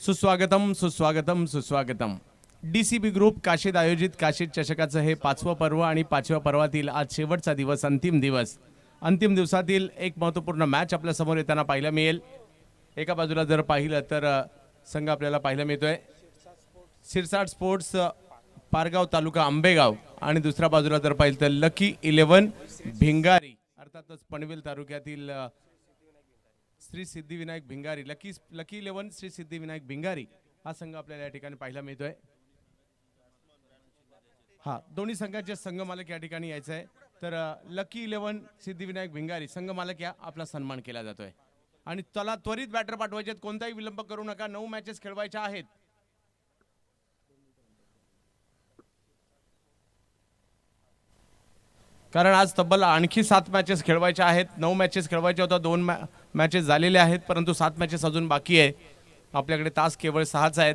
सुस्वागतम सुस्वागतम सुस्वागतम। डीसीबी ग्रुप काशीद आयोजित काशीद चषकाचं हे 5वं पर्व आणि 5व्या पर्वातील आज शेवटचा दिवस, अंतिम दिवस। अंतिम दिवसातील एक महत्त्वपूर्ण मॅच आपल्या समोर येताना पाहायला मिळेल। एका बाजूला जर पाहिलं तर संघ आपल्याला पाहायला मिळतोय सिरसाट स्पोर्ट्स पारगाव तालुका आंबेगाव, आणि दुसऱ्या बाजूला जर पाहिलं तर लकी 11 भिंगारी, अर्थातच पनवेल तालुक्यातील श्री सिद्धिविनायक भिंगारी, लकी 11 श्री सिद्धिविनायक भिंगारी हा संघ आपल्याला या ठिकाणी पाहायला मिळतोय। हा दोन्ही संघाचे संघ मालक या ठिकाणी यायचं आहे, तर लकी 11 सिद्धिविनायक भिंगारी संघ मालक या आपला सन्मान केला जातोय। आणि चला त्वरित बॅटर पाठवायचे, कोणताही विलंब करू नका, 9 मॅचेस खेळवायच्या आहेत। कारण आज तब्बल आणखी 7 मॅचेस खेळवायच्या आहेत। 9 मॅचेस खेळवायच्या होत्या, 2 मॅचेस झालेल्या आहेत, परंतु 7 मॅचेस अजून बाकी आहे। आपल्याकडे तास केवळ 6च आहेत।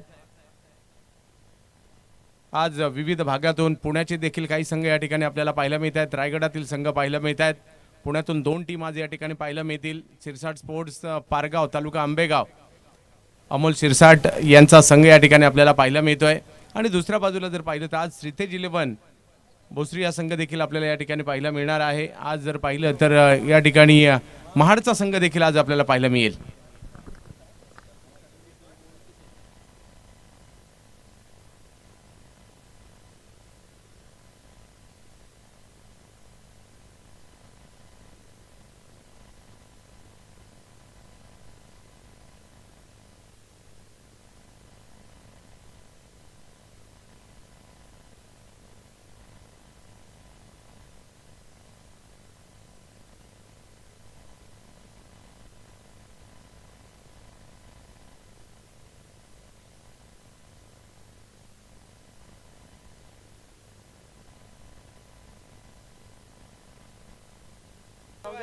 आज विविध भागातून पुण्याचे देखील काही संघ या ठिकाणी आपल्याला पाहायला मिळत आहेत, रायगडातील संघ पाहायला मिळत आहेत। पुण्यातून 2 टीम आज या ठिकाणी पाहायला मिळतील। सिरसाट स्पोर्ट्स पारगाव तालुका आंबेगाव, अमोल सिरसाट यांचा संघ या ठिकाणी आपल्याला पाहायला मिळतोय। आणि दुसऱ्या बाजूला जर पाहिलं तर आज श्रीतेज 11 भोसरी हा संघ देखील आपल्याला या ठिकाणी पाहायला मिळणार आहे। आज जर पाहिलं तर या ठिकाणी महाडचा संघ देखील आज आपल्याला पाहायला मिळेल।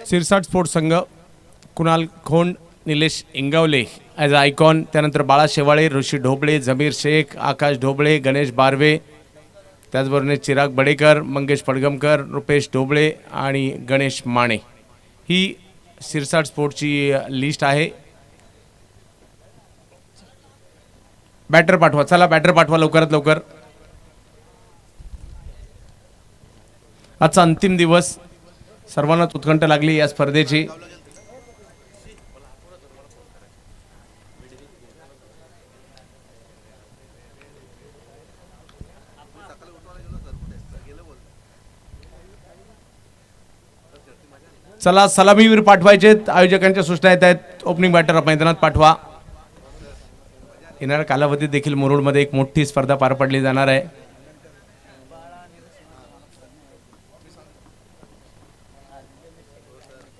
सिरसाट स्पोर्ट्स संघ कुणाल खोंड, निलेश इंगावले ॲज आयकॉन, त्यानंतर बाळा शेवाळे, ऋषी ढोबळे, जमीर शेख, आकाश ढोबळे, गणेश बारवे, त्याचबरोबर चिराग बडेकर, मंगेश पडगमकर, रुपेश ढोबळे आणि गणेश माने ही सिरसाट स्पोर्ट्सची लिस्ट आहे। बॅटर पाठवा, चला बॅटर पाठवा लवकरात लवकर। आजचा अंतिम दिवस, सर्वांनाच उत्कंठ लागली या स्पर्धेची। चला सलामीवीर पाठवायचे, आयोजकांच्या सूचना येत आहेत, ओपनिंग बॅटर मैदानात पाठवा। येणाऱ्या कालावधीत देखील मुरुडमध्ये एक मोठी स्पर्धा पार पडली जाणार आहे।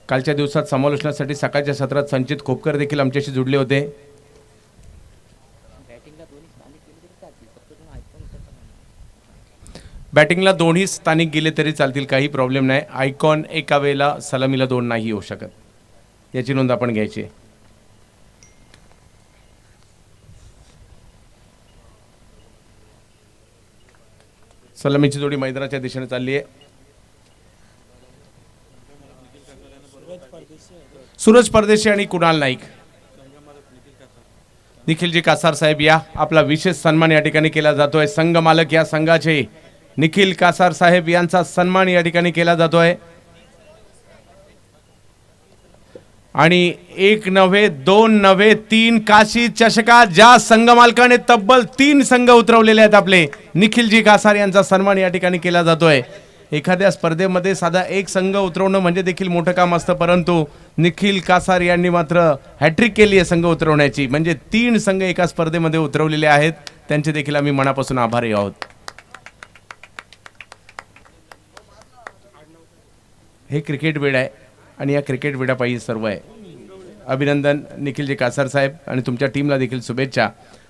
कालच्या दिवसात समालोचनासाठी सकाळच्या सत्रात संचित खोपकर देखील आमच्याशी जुडले होते। बॅटिंगला दोन्ही स्थानिक गेले तरी चालतील, काही प्रॉब्लेम नाही। आयकॉन एका वेळेला सलामीला 2 नाही येऊ शकत, याची नोंद आपण घ्यायची। सलामीची जोडी मैदानाच्या दिशेने चालली आहे। सूरज परदेशी आणि कुणाल नाईक, निखिलजी कासार साहेब या आपला विशेष सन्मान या ठिकाणी केला जातोय। संघ मालक या संघाचे निखिल कासार साहेब यांचा सन्मान या ठिकाणी केला जातोय। आणि 1 नव्हे 2 नव्हे 3 काशी चषकात ज्या संघ मालकाने तब्बल 3 संघ उतरवलेले आहेत, आपले निखिलजी कासार यांचा सन्मान या ठिकाणी केला जातोय। एखाद्या स्पर्धेमध्ये साधा एक संघ उतरवणं म्हणजे देखील मोठं काम असतं, परंतु निखिल कासार यांनी मात्र हॅट्रिक केली आहे संघ उतरवण्याची, म्हणजे 3 संघ एका स्पर्धेमध्ये उतरवलेले आहेत। त्यांचे देखील आम्ही मनापासून आभारी आहोत। हे क्रिकेट वेड आहे आणि या क्रिकेट वेडापायी सर्व आहे। अभिनंदन निखिलजी कासार साहेब आणि तुमच्या टीमला देखील शुभेच्छा।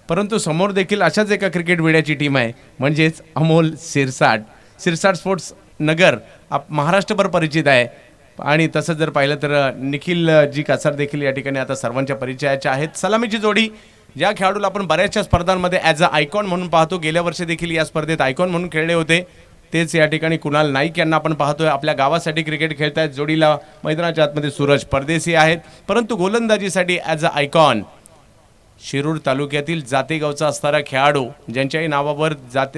परंतु समोर देखील अशाच एका क्रिकेट वेड्याची टीम आहे, म्हणजेच अमोल सिरसाट। सिरसाट स्पोर्ट्स नगर महाराष्ट्रभर परिचित आहे, आणि तसं जर पाहिलं तर निखिल जी कासार देखील या ठिकाणी आता सर्वांच्या परिचयाच्या आहेत। सलामीची जोडी, ज्या खेळाडूला आपण बऱ्याचशा स्पर्धांमध्ये ॲज अ आयकॉन म्हणून पाहतो, गेल्या वर्षी देखील या स्पर्धेत आयकॉन म्हणून खेळले होते, तेच या ठिकाणी कुणाल नाईक यांना आपण पाहतोय आपल्या गावासाठी क्रिकेट खेळतायत। जोडीला मैदानाच्या आतमध्ये सूरज परदेशी आहेत, परंतु गोलंदाजीसाठी ॲज अ आयकॉन शिरूर तालुक्यातील जातेगावचा असणारा खेळाडू ज्यांच्याही नावावर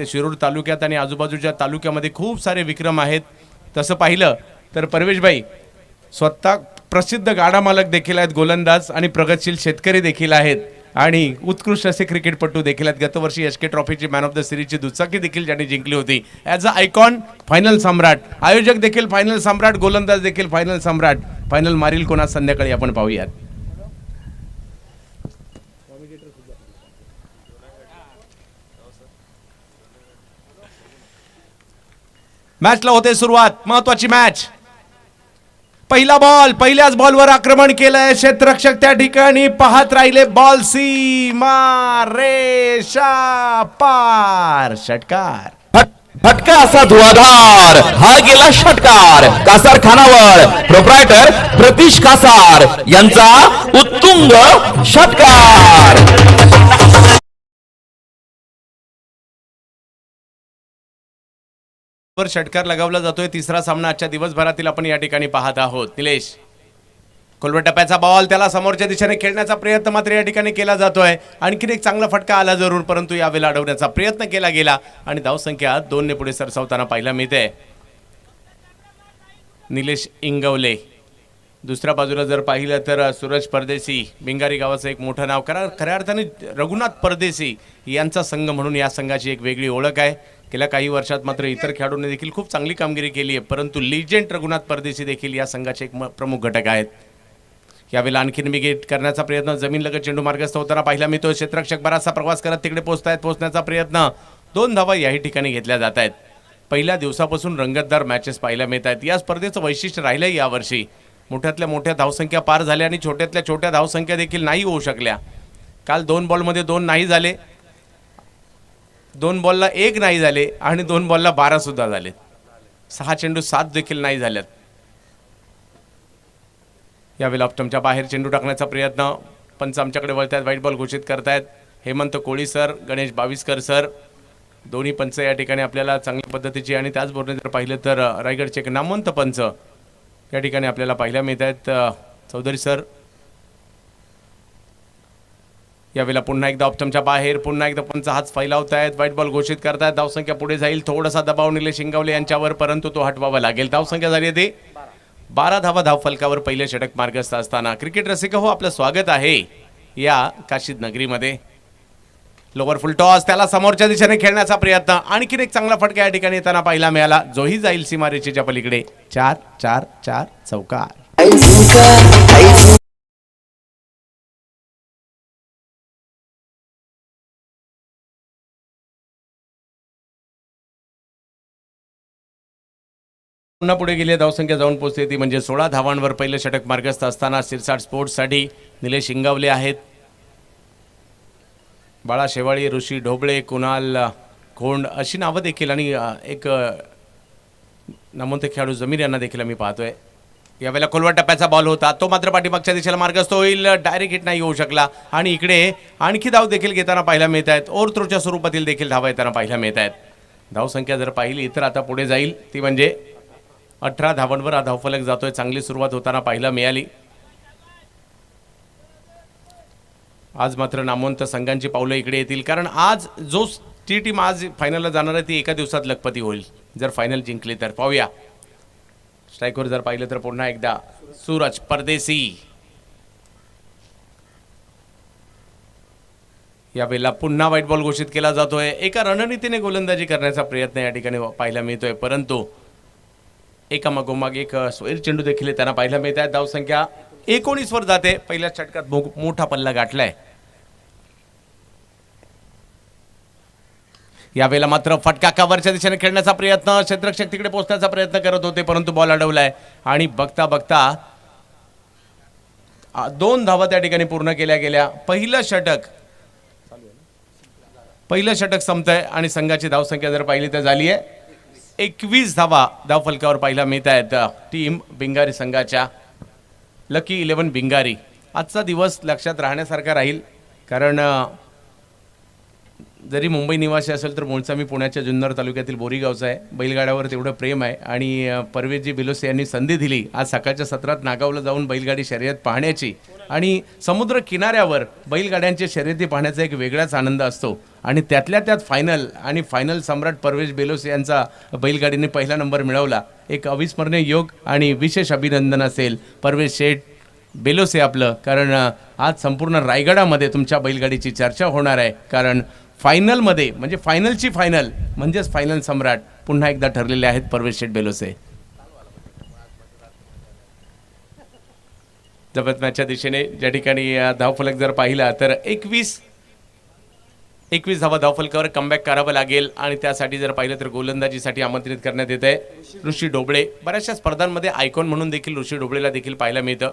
शिरूर तालुक्यात आणि आजूबाजूच्या तालुक्यामध्ये खूप सारे विक्रम आहेत. तसं पाहिलं तर परवेशभाई स्वतः प्रसिद्ध गाडा मालक देखील आहेत, गोलंदाज आणि प्रगतशील शेतकरी देखील आहेत आणि उत्कृष्ट असे क्रिकेटपटू देखील आहेत. गतवर्षी एसके ट्रॉफीची मॅन ऑफ द सिरीजची दुचाकी देखील ज्यांनी जिंकली होती. ॲज अ आयकॉन फायनल सम्राट, आयोजक देखील फायनल सम्राट, गोलंदाज देखील फायनल सम्राट. फायनल मारील कोणा संध्याकाळी आपण पाहूयात. मॅचला होते सुरुवात, महत्वाची मॅच. पहिला बॉल, पहिल्याच बॉलवर आक्रमण केलंय क्षेत्ररक्षक त्या ठिकाणी पाहत राहिले. बॉल सीमा रेषा पार, षटकार. फटका असा धुवाधार, हा गेला षटकार. कासार खानावर प्रोप्रायटर प्रतीश कासार यांचा उत्तुंग षटकार. वर षटकार लगावला जातोय. तिसरा सामना आजच्या दिवसभरातील आपण या ठिकाणी पाहत आहोत. निलेश, खोलवर टप्प्याचा बॉल, त्याला समोरच्या दिशेने खेळण्याचा प्रयत्न मात्र या ठिकाणी केला जातोय. आणखीन एक चांगला फटका आला जरूर, परंतु यावेळेला अडवण्याचा प्रयत्न केला गेला आणि धावसंख्या 2 ने पुढे सरसावताना पाहायला मिळते. निलेश इंगवले. दुसऱ्या बाजूला जर पाहिलं तर सूरज परदेशी, बिंगारी गावाचं एक मोठं नाव. खऱ्या अर्थाने रघुनाथ परदेशी यांचा संघ म्हणून या संघाची एक वेगळी ओळख आहे. गेल्या काही वर्षात मात्र इतर खेळाडूंनी देखील खूप चांगली कामगिरी केली आहे, परंतु लिजेंड रघुनाथ परदेशी देखील या संघाचे एक प्रमुख घटक आहेत. यावेळेला आणखीन विकेट करण्याचा प्रयत्न, जमीन लगत चेंडू मार्गस्थ होताना पाहायला मिळतो. क्षेत्ररक्षक बराचसा प्रवास करत तिकडे पोहोचण्याचा प्रयत्न. 2 धावा याही ठिकाणी घेतल्या जात आहेत. पहिल्या दिवसापासून रंगतदार मॅचेस पाहायला मिळत आहेत. या स्पर्धेचं वैशिष्ट्य राहिलं यावर्षी. मोठ्यातल्या मोठ्या धावसंख्या पार झाल्या आणि छोट्यातल्या छोट्या धावसंख्या देखील नाही होऊ शकल्या. काल 2 बॉलमध्ये 2 नाही झाले, 2 बॉलला 1 नाही झाले आणि 2 बॉलला 12 सुद्धा झाले. 6 चेंडू 7 देखील नाही झाल्यात. यावेळेला ऑप्टमच्या बाहेर चेंडू टाकण्याचा प्रयत्न. पंच आमच्याकडे वळतायत, व्हाईट बॉल घोषित करतायत. हेमंत कोळी सर, गणेश बाविस्कर सर, दोन्ही पंच या ठिकाणी आपल्याला चांगल्या पद्धतीची आणि त्याचबरोबर जर पाहिलं तर रायगडचे एक नामवंत पंच या ठिकाणी आपल्याला पाहायला मिळत आहेत. चौधरी सर. यावेळेला पुन्हा एकदा ऑप्टमच्या बाहेर, पुन्हा एकदा पंच हाच फैलावत आहेत, व्हाईट बॉल घोषित करतायत. धावसंख्या पुढे जाईल. थोडासा दबाव निलेश इंगवले यांच्यावर, परंतु तो हटवावा लागेल. धावसंख्या झाली आहे 12 धावा धावफलकावर पहिले षटक मार्गस्थ असताना. क्रिकेट रसिक हो, आपलं स्वागत आहे या काशीद नगरीमध्ये. लोवर फुल टॉस, त्याला समोरच्या दिशेने खेळण्याचा प्रयत्न. आणखीन एक चांगला फटका या ठिकाणी येताना पाहायला मिळाला, जोही जाईल सीमारेषेच्या पलीकडे. 4-4-4 चौकार. पुन्हा पुढे गेली धावसंख्या जाऊन पोहोचते ती म्हणजे 16 धावांवर पहिलं षटक मार्गस्थ असताना सिरसाट स्पोर्ट्ससाठी निलेश इंगवले आहेत. बाळा शेवाळी, ऋषी ढोबळे, कुणाल खोंड अशी नावं देखील आणि एक नामवंत खेळाडू जमीर यांना देखील आम्ही पाहतोय. यावेळेला खोलवर टप्प्याचा बॉल होता, तो मात्र पाठीमागच्या दिशेला मार्गस्थ होईल. डायरेक्ट हिट नाही होऊ शकला आणि इकडे आणखी धाव देखील घेताना पाहायला मिळत आहेत. ओव्हरथ्रोच्या स्वरूपातील देखील धावा येताना पाहायला मिळत आहेत. धावसंख्या जर पाहिली तर आता पुढे जाईल ती म्हणजे 18 धावांवर हा धावफलक जातोय. चांगली सुरुवात होताना पाहायला मिळाली. आज मात्र नामवंत संघांची पावलं इकडे येतील, कारण आज जो टी टीम आज फायनलला जाणार आहे ती एका दिवसात लखपती होईल जर फायनल जिंकली तर. पाहूया स्ट्राईकवर जर पाहिलं तर पुन्हा एकदा सूरज परदेशी. यावेळेला पुन्हा व्हाईट बॉल घोषित केला जातोय. एका रणनीतीने गोलंदाजी करण्याचा प्रयत्न या ठिकाणी पाहायला मिळतोय, परंतु एका मागोमाग एक स्वैर चेंडू देखील त्यांना पाहायला मिळत आहे. धावसंख्या 19 वर जाते. पहिल्या षटकात मोठा पल्ला गाठलाय. यावेळेला मात्र फटका कव्हरच्या दिशेने खेळण्याचा प्रयत्न. क्षेत्ररक्षक तिकडे पोहोचण्याचा प्रयत्न करत होते, परंतु बॉल अडवलाय आणि बघता बघता 2 धावा त्या ठिकाणी पूर्ण केल्या गेल्या. पहिलं षटक संपतंय आणि संघाची धावसंख्या जर पाहिली तर झाली आहे 21 धावा धावफलकावर पाहायला मिळत आहेत टीम बिंगारी संघाच्या. लकी 11 बिंगारी. आजचा दिवस लक्षात राहण्यासारखा राहील, कारण जरी मुंबई निवासी असेल तर मूळचा मी पुण्याच्या जुन्नर तालुक्यातील बोरीगावचा आहे. बैलगाड्यावर तेवढं प्रेम आहे आणि परवेजी बिलोसे यांनी संधी दिली आज सकाळच्या सत्रात नागावला जाऊन बैलगाडी शर्यत पाहण्याची. आणि समुद्र किनाऱ्यावर बैलगाड्यांच्या शर्यती पाहण्याचा एक वेगळाच आनंद असतो आणि त्यातल्या त्यात फायनल आणि फायनल सम्राट परवेश बेलोस यांचा बैलगाडीने पहिला नंबर मिळवला. एक अविस्मरणीय योग आणि विशेष अभिनंदन असेल परवेश शेठ बेलोसे आपलं, कारण आज संपूर्ण रायगडामध्ये तुमच्या बैलगाडीची चर्चा होणार आहे. कारण फायनलमध्ये म्हणजे फायनलची फायनल म्हणजेच फायनल सम्राट पुन्हा एकदा ठरलेले आहेत परवेश शेठ बेलोसे. जबत मॅचच्या दिशेने ज्या ठिकाणी धावफलक जर पाहिला तर 21 धावा धावफलकावर कमबॅक करावं लागेल आणि त्यासाठी जर पाहिलं तर गोलंदाजीसाठी आमंत्रित करण्यात येत आहे ऋषी ढोबळे. बऱ्याचशा स्पर्धांमध्ये आयकॉन म्हणून देखील ऋषी ढोबळेला देखील पाहायला मिळतं.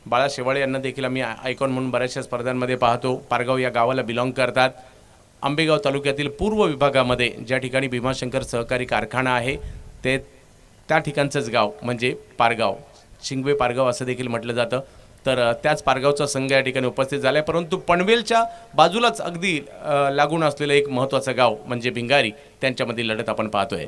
बाळा शेवाळे यांना देखील आम्ही आयकॉन म्हणून बऱ्याचशा स्पर्धांमध्ये पाहतो. पारगाव या गावाला बिलॉंग करतात. आंबेगाव तालुक्यातील पूर्व विभागामध्ये ज्या ठिकाणी भीमाशंकर सहकारी कारखाना आहे ते त्या ठिकाणचंच गाव म्हणजे पारगाव, शिंगवे पारगाव असं देखील म्हटलं जातं. तर त्याच पारगावचा संघ या ठिकाणी उपस्थित झाला आहे. परंतु पनवेलच्या बाजूलाच अगदी लागून असलेलं एक महत्त्वाचं गाव म्हणजे भिंगारी, त्यांच्यामधील लढत आपण पाहतोय.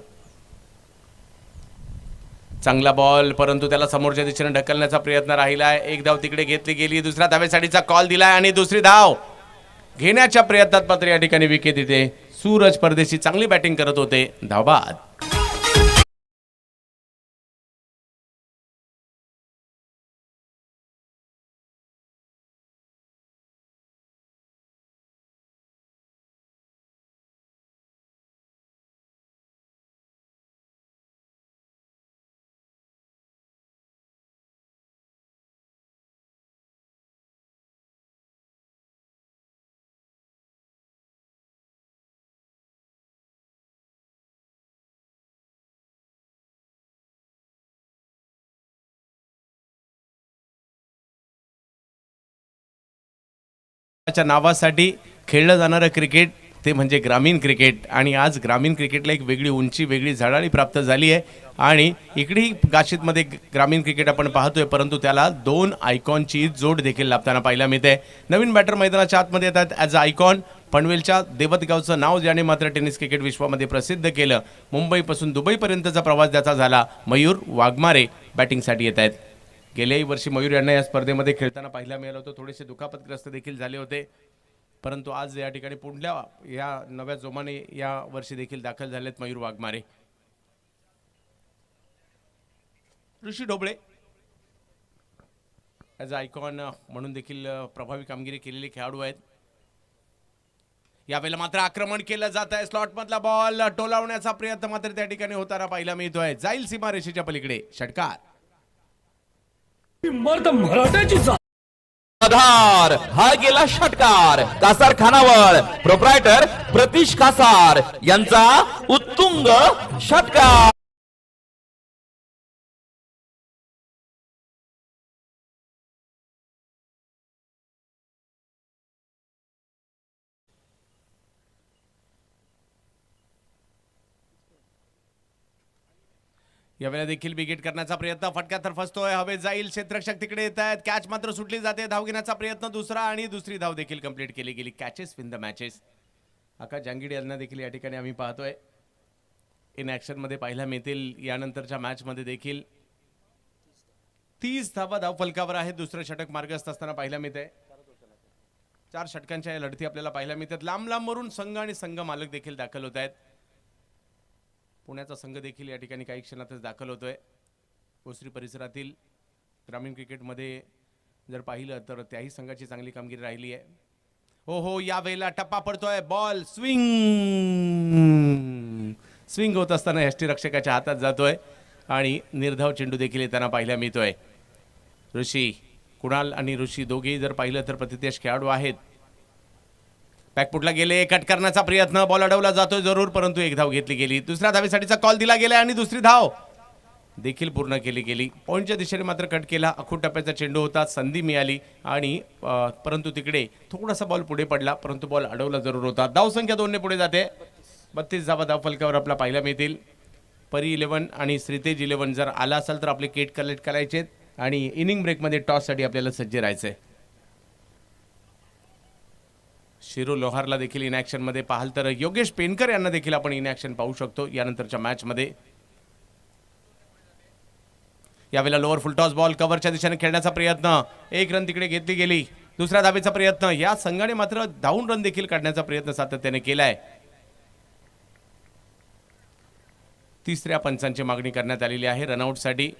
चांगला बॉल, परंतु त्याला समोरच्या दिशेने ढकलण्याचा प्रयत्न राहिला आहे. एक धाव तिकडे घेतली गेली, दुसऱ्या धावेसाठीचा कॉल दिलाय आणि दुसरी धाव घेण्याच्या प्रयत्नात मात्र या ठिकाणी विकेट येते. सूरज परदेशी चांगली बॅटिंग करत होते, धावबाद. च्या नावासाठी खेळलं जाणारं क्रिकेट ते म्हणजे ग्रामीण क्रिकेट आणि आज ग्रामीण क्रिकेटला एक वेगळी उंची, वेगळी झळाळी प्राप्त झाली आहे. आणि इकडेही काशीदमध्ये ग्रामीण क्रिकेट आपण पाहतोय, परंतु त्याला 2 आयकॉनची जोड देखील लाभताना पाहायला मिळते. नवीन बॅटर मैदानाच्या आतमध्ये येतात ॲज अ आयकॉन. पनवेलच्या देवतगावचं नाव ज्याने मात्र टेनिस क्रिकेट विश्वामध्ये प्रसिद्ध केलं, मुंबईपासून दुबईपर्यंतचा प्रवास त्याचा झाला, मयूर वाघमारे बॅटिंगसाठी येत आहेत. गेल्याही वर्षी मयूर यांना या स्पर्धेमध्ये खेळताना पाहायला मिळालं होतं. थोडेसे दुखापतग्रस्त देखील झाले होते, परंतु आज या ठिकाणी पुढल्या या नव्या जोमाने या वर्षी देखील दाखल झालेत मयूर वाघमारे. ऋषी ढोबळे ॲज अ आयकॉन म्हणून देखील प्रभावी कामगिरी केलेले खेळाडू आहेत. यावेळेला मात्र आक्रमण केलं जात आहे. स्लॉटमधला बॉल टोलावण्याचा प्रयत्न मात्र त्या ठिकाणी होताना पाहायला मिळतोय. जाईल सीमारेषेच्या पलीकडे, षटकार. मर्द मराठ्याची आधार हा गेला षटकार. कासार खानावळ प्रोप्रायटर प्रतीश कासार यांचा उत्तुंग षटकार. यावेळेला देखील विकेट करण्याचा प्रयत्न, फटका तर फसतोय, हवे जाईल, क्षेत्ररक्षक तिकडे येत आहेत, कॅच मात्र सुटली जाते. धाव घेण्याचा प्रयत्न दुसरा आणि दुसरी धाव देखील कंप्लीट केली गेली. Catches win the matches. Akash Jangide यांना देखील या ठिकाणी आम्ही पाहतोय इन ॲक्शन मध्ये पाहायला मिळतील. यानंतरच्या मॅच मध्ये देखील 30 धावा धाव फलकावर आहेत. दुसरं षटक मार्गस्थ असताना पाहायला मिळते. 4 षटकांच्या या लढती आपल्याला पाहायला मिळतात. लांब लांबवरून संघ आणि संघ मालक देखील दाखल होत आहेत. पुण्याचा संघ देखील या ठिकाणी काही क्षणातच दाखल होतोय. भोसरी परिसरातील ग्रामीण क्रिकेटमध्ये जर पाहिलं तर त्याही संघाची चांगली कामगिरी राहिली आहे. हो या वेळेला टप्पा पडतोय, बॉल स्विंग होत असताना यष्टीरक्षकाच्या हातात जातोय आणि निर्धाव चेंडू देखील येताना पाहायला मिळतोय. ऋषी, कुणाल आणि ऋषी दोघेही जर पाहिलं तर प्रतितेज खेळाडू आहेत. बॅकफुटला गेले, कट करण्याचा प्रयत्न, बॉल अडवला जातोय जरूर, परंतु एक धाव घेतली गेली. दुसऱ्या धावेसाठीचा कॉल दिला गेला आणि दुसरी धाव देखील पूर्ण केली गेली. पॉईंटच्या दिशेने मात्र कट केला. अखूट टप्प्याचा चेंडू होता, संधी मिळाली आणि परंतु तिकडे थोडासा बॉल पुढे पडला, परंतु बॉल अडवला जरूर होता. धावसंख्या 2 ने पुढे जाते. 32 धावा धाव फलकावर आपला पाहायला मिळतील. परी 11 आणि श्रीतेज 11 जर आला असाल तर आपले किट कलेक्ट करायचे आणि इनिंग ब्रेकमध्ये टॉससाठी आपल्याला सज्ज राहायचंय. शिरू लोहारला देखील इन ॲक्शन मध्ये पाहाल तर योगेश पेनकर यांना देखील आपण इन ॲक्शन पाहू शकतो यानंतरच्या मॅच मध्ये. यावेळेला लोअर फुलटॉस बॉल कव्हरच्या दिशेने खेळण्याचा प्रयत्न, एक रन तिकडे घेतली गेली, दुसऱ्या धाबेचा प्रयत्न, या संघाने मात्र धावून रन देखील काढण्याचा प्रयत्न सातत्याने केलाय. तिसऱ्या पंचांची मागणी करण्यात आलेली आहे रनआउटसाठी,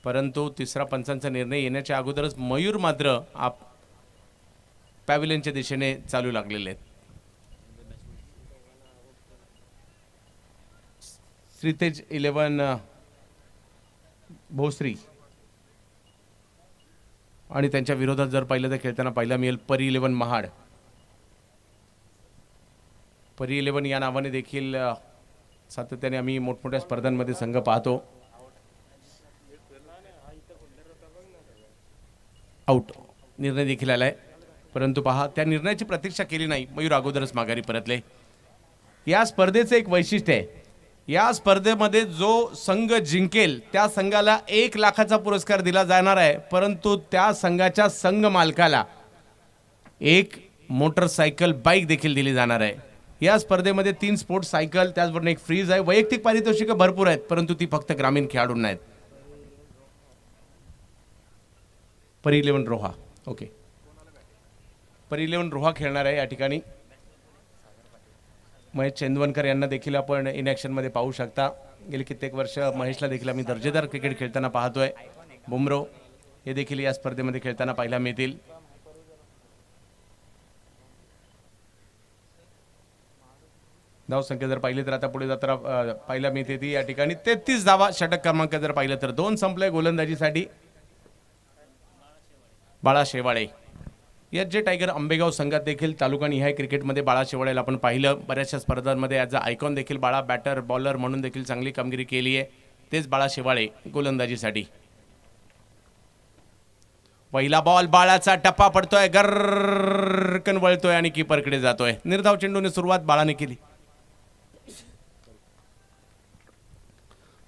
परंतु तिसरा पंचांचा निर्णय येण्याच्या अगोदरच मयूर मात्र पॅव्हिलियनच्या दिशेने चालू लागलेले आहेत. श्रीतेज 11 भोसरी आणि त्यांच्या विरोधात जर पाहिलं तर खेळताना पाहायला मिळेल परी 11 महाड. परी 11 या नावाने देखील सातत्याने आम्ही मोठमोठ्या स्पर्धांमध्ये संघ पाहतो. आउट निर्णय देखील आलाय, परंतु पहा त्या निर्णयाची प्रतीक्षा केली नाही, मयूर अगोदरच माघारी परतले. या स्पर्धेचं एक वैशिष्ट्य आहे, या स्पर्धेमध्ये जो संघ जिंकेल त्या संघाला 1 लाखाचा पुरस्कार दिला जाणार आहे, परंतु त्या संघाच्या संघ मालकाला एक मोटरसायकल बाईक देखील दिली जाणार आहे. या स्पर्धेमध्ये 3 स्पोर्ट्स सायकल, त्याचबरोबर एक फ्रीज आहे. वैयक्तिक पारितोषिकं भरपूर आहेत, परंतु ती फक्त ग्रामीण खेळाडूंना आहेत. परी 11 रोहा, ओके, परी 11 रोहा खेळणार आहे या ठिकाणी. महेश चंदवनकर यांना देखील आपण इन ॲक्शनमध्ये पाहू शकता. गेली कित्येक वर्ष महेशला देखील आम्ही दर्जेदार क्रिकेट खेळताना पाहतोय. बुमरो हे देखील या स्पर्धेमध्ये खेळताना पाहायला मिळतील. धावसंख्या जर पाहिली तर आता पुढे जाताना पाहायला मिळते ती या ठिकाणी 33 धावा. षटक क्रमांक जर पाहिलं तर 2 संपले गोलंदाजीसाठी. बाळा शेवाळे या जे टायगर आंबेगाव संघात देखील तालुका निहाय क्रिकेटमध्ये बाळा शेवाळेला आपण पाहिलं. बऱ्याचशा स्पर्धांमध्ये ॲज अ आयकॉन देखील बाळा बॅटर बॉलर म्हणून देखील चांगली कामगिरी केली आहे. तेच बाळा शेवाळे गोलंदाजीसाठी. पहिला बॉल, बाळाचा टप्पा पडतोय, गर्रकन वळतोय आणि कीपरकडे जातोय. निर्धाव चेंडूने सुरुवात बाळाने केली.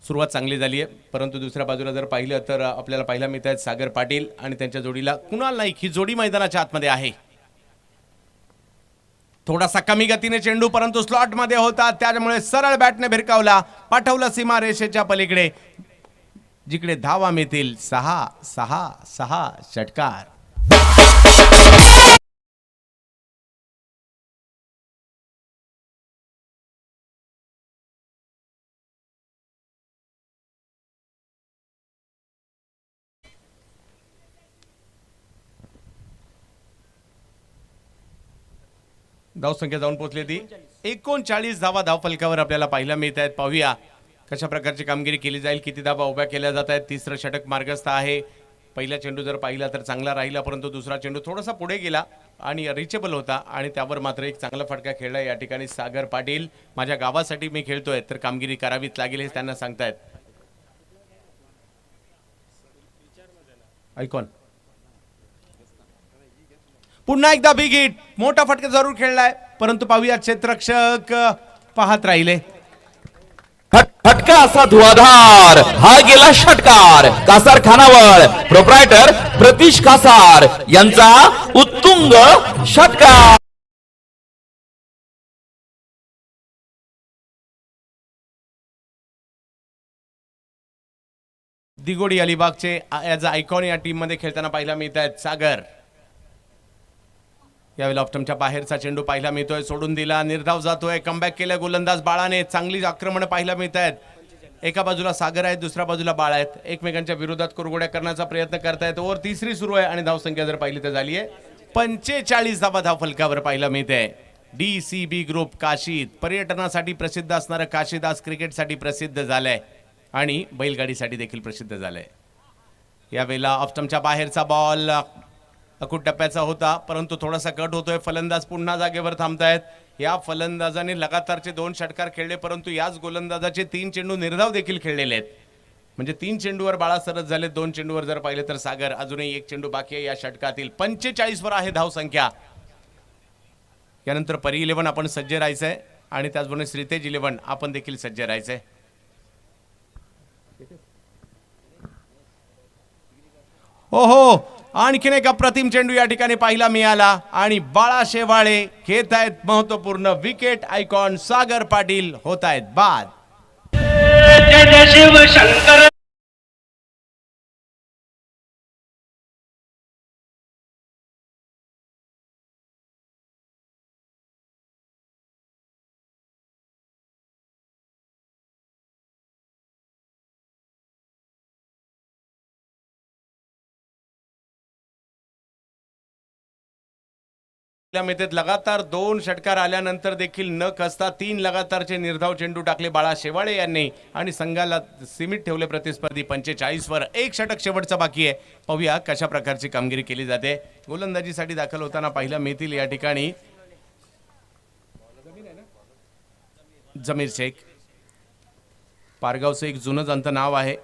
सुरुवात चांगली झाली आहे, परंतु दुसऱ्या बाजूला जर पाहिलं तर आपल्याला पाहायला मिळत आहेत सागर पाटील आणि त्यांच्या जोडीला कुणाल नाईक. ही जोडी मैदानाच्या आतमध्ये आहे. थोडासा कमी गतीने चेंडू, परंतु स्लॉट मध्ये होता, त्यामुळे सरळ बॅटने भिरकावला, पाठवला सीमा रेषेच्या पलीकडे, जिकडे धावा मिळतील 6-6-6 षटकार. धावसंख्या जाऊन पोहोचली ती 39 धावा धावफलकावर आपल्याला पाहायला मिळत आहेत. पाहूया कशा प्रकारची कामगिरी केली जाईल, किती धावा उभ्या केल्या जात आहेत. तिसरं षटक मार्गस्थ आहे. पहिला चेंडू जर पाहिला तर चांगला राहिला, परंतु दुसरा चेंडू थोडासा पुढे गेला आणि रिचेबल होता आणि त्यावर मात्र एक चांगला फटका खेळला या ठिकाणी सागर पाटील. माझ्या गावासाठी मी खेळतोय तर कामगिरी करावीच लागेल हे त्यांना सांगतायत. आयकॉन पुन्हा एकदा बिग हिट, मोठा फटका जरूर खेळलाय, परंतु पाहूया क्षेत्ररक्षक पाहत राहिले. फटका असा धुवाधार, हा गेला षटकार. कासार खानावळ प्रोप्रायटर प्रतीश कासार यांचा उत्तुंग षटकार. दिगोडी अलिबागचे ॲज अ आयकॉन या टीम मध्ये खेळताना पाहायला मिळत आहेत सागर. यावेळेला ऑप्टमच्या बाहेरचा चेंडू पाहायला मिळतोय, सोडून दिला, निर्धाव जातोय, कमबॅक केलं गोलंदाज बाळाने. चांगली आक्रमण पाहायला मिळत आहेत. एका बाजूला सागर आहेत, दुसऱ्या बाजूला बाळा आहेत. एकमेकांच्या विरोधात कुरगोड्या करण्याचा प्रयत्न करतायत. ओव्हर तिसरी सुरू आहे आणि धावसंख्या जर पाहिली तर झाली आहे 45 धावा धावफलकावर पाहायला मिळते. DCB ग्रुप काशीद पर्यटनासाठी प्रसिद्ध असणारं काशीदास क्रिकेटसाठी प्रसिद्ध झालंय आणि बैलगाडीसाठी देखील प्रसिद्ध झालंय. यावेळेला ऑप्टमच्या बाहेरचा बॉल अकुट टप्प्याचा होता, परंतु थोडासा कट होतोय. फलंदाज पुन्हा जागेवर थांबतायत. या फलंदाजाने लगातारचे 2 षटकार खेळले, परंतु याच गोलंदाजाचे 3 चेंडू निर्धाव देखील खेळलेले आहेत. म्हणजे 3 चेंडूवर बाळा सरस झाले, 2 चेंडूवर जर पाहिले तर सागर. अजूनही 1 चेंडू बाकी आहे या षटकातील. 45 वर आहे धावसंख्या. यानंतर परी 11 आपण सज्ज राहायचंय आणि त्याचबरोबर श्रीतेज 11 आपण देखील सज्ज राहायचंय. हो, आणखीन एक अप्रतिम चेंडू या ठिकाणी पाहायला मिळाला आणि बाळा शेवाळे घेत आहेत महत्वपूर्ण विकेट. आयकॉन सागर पाटील होत आहेत बाद. जय जय शिव शंकर. मेतेत लगातार 2 षटकार आल्यानंतर देखील न कसता 3 लगातारचे निर्धाव चेंडू टाकले बाळा शेवाळे यांनी आणि संघाला सीमित ठेवले प्रतिस्पर्धी 45 वर. एक षटक शेवटचा बाकी आहे. पाहूया कशा प्रकारची कामगिरी केली जाते. गोलंदाजीसाठी दाखल होताना पाहिला मिळतील या ठिकाणी जमीर शेख. पारगावचं एक जुनं जाणतं नाव आहे.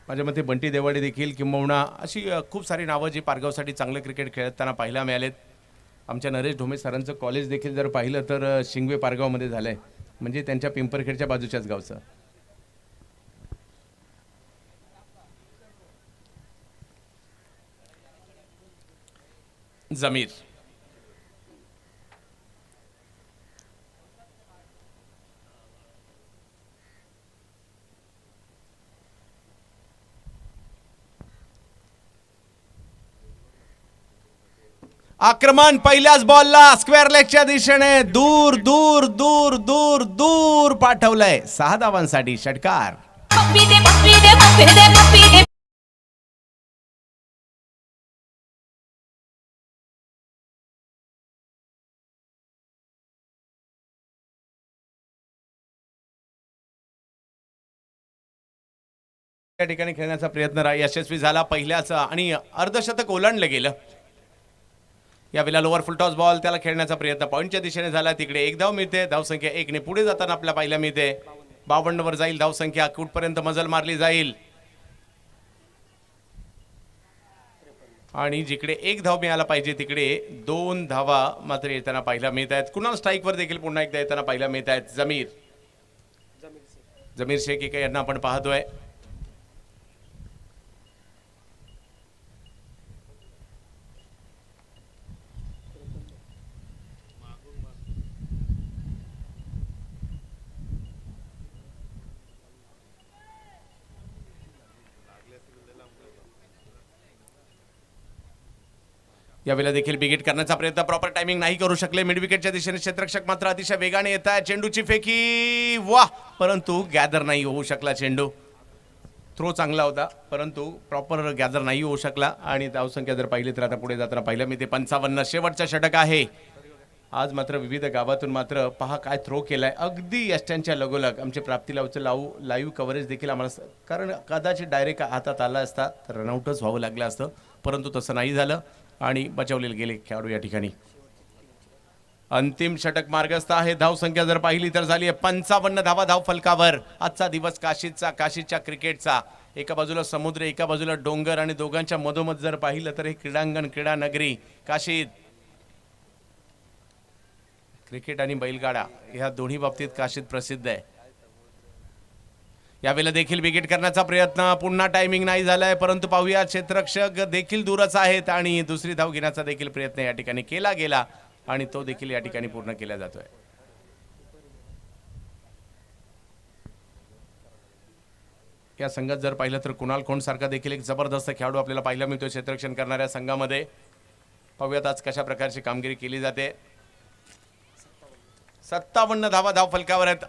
माझ्या मते बंटी देवाडे देखील किंबहुना अशी खूप सारी नावं जी पारगावसाठी चांगलं क्रिकेट खेळताना पाहायला मिळालेत. आमच्या नरेश ढोमे सरांचं कॉलेज देखील जर पाहिलं तर शिंगवे पारगावमध्ये झालं आहे, म्हणजे त्यांच्या पिंपरखेडच्या बाजूच्याच गावचं. जमीर आक्रमण पहिल्याच बॉलला स्क्वेअर लेगच्या दिशेने दूर दूर दूर दूर दूर पाठवलंय. 6 धावांसाठी षटकार. या ठिकाणी खेळण्याचा प्रयत्न यशस्वी झाला पहिल्याच आणि अर्धशतक ओलांडलं गेलं. यावेळेला लोअर फुल टॉस बॉल त्याला खेळण्याचा प्रयत्न पॉईंटच्या दिशेने झाला. तिकडे एक धाव मिळते. धावसंख्या 1 ने पुढे जाताना आपल्याला पाहायला मिळते. 52 वर जाईल धावसंख्या. कुठपर्यंत मजल मारली जाईल आणि जिकडे 1 धाव मिळाला पाहिजे तिकडे 2 धावा मात्र येताना पाहायला मिळत आहेत. कुणाल स्ट्राईकवर देखील पुन्हा एकदा येताना पाहायला मिळत आहेत. जमीर शेख यांना आपण पाहतोय. यावेळेला देखील बिगेट करण्याचा प्रयत्न प्रॉपर टायमिंग नाही करू शकले. मिड विकेटच्या दिशेने क्षेत्ररक्षक मात्र अतिशय वेगाने येत आहे. चेंडूची फेकी वाह, परंतु गॅदर नाही होऊ शकला. चेंडू थ्रो चांगला होता परंतु प्रॉपर गॅदर नाही होऊ शकला आणि धावसंख्या जर पाहिली तर आता पुढे जाताना पाहिलं मी ते 55. शेवटचा षटक आहे. आज मात्र विविध गावातून मात्र पहा काय थ्रो केलाय. अगदी यष्ट्यांच्या लगोलग आमचे प्राप्तीलावचं लाईव्ह कव्हरेज देखील आम्हाला, कारण कदाचित डायरेक्ट हातात आला असता तर रनआउटच व्हावं लागलं असतं परंतु तसं नाही झालं आणि बचावलेले गेले खेळाडू या ठिकाणी. अंतिम षटक मार्गस्थ आहे. धावसंख्या जर पाहिली तर झाली आहे 55 धावा धाव फलकावर. आजचा दिवस काशीच्या क्रिकेटचा. एका बाजूला समुद्र, एका बाजूला डोंगर आणि दोघांच्या मधोमध जर पाहिलं तर हे क्रीडांगण, क्रीडा नगरी काशीत. क्रिकेट आणि बैलगाडा ह्या दोन्ही बाबतीत काशीत प्रसिद्ध आहे. यावेळेला देखील विकेट करण्याचा प्रयत्न. पुन्हा टायमिंग नाही झालाय परंतु पाहूया क्षेत्ररक्षक देखील दूरच आहेत आणि दुसरी धाव घेण्याचा देखील प्रयत्न या ठिकाणी केला गेला आणि तो देखील या ठिकाणी पूर्ण केला जातोय. या संघात जर पाहिलं तर कुणाल खोंड सारखा देखील एक जबरदस्त खेळाडू आपल्याला पाहायला मिळतोय क्षेत्ररक्षण करणाऱ्या संघामध्ये. पाहूयात आज कशा प्रकारची कामगिरी केली जाते. 57 धावा धाव फलकावर आहेत.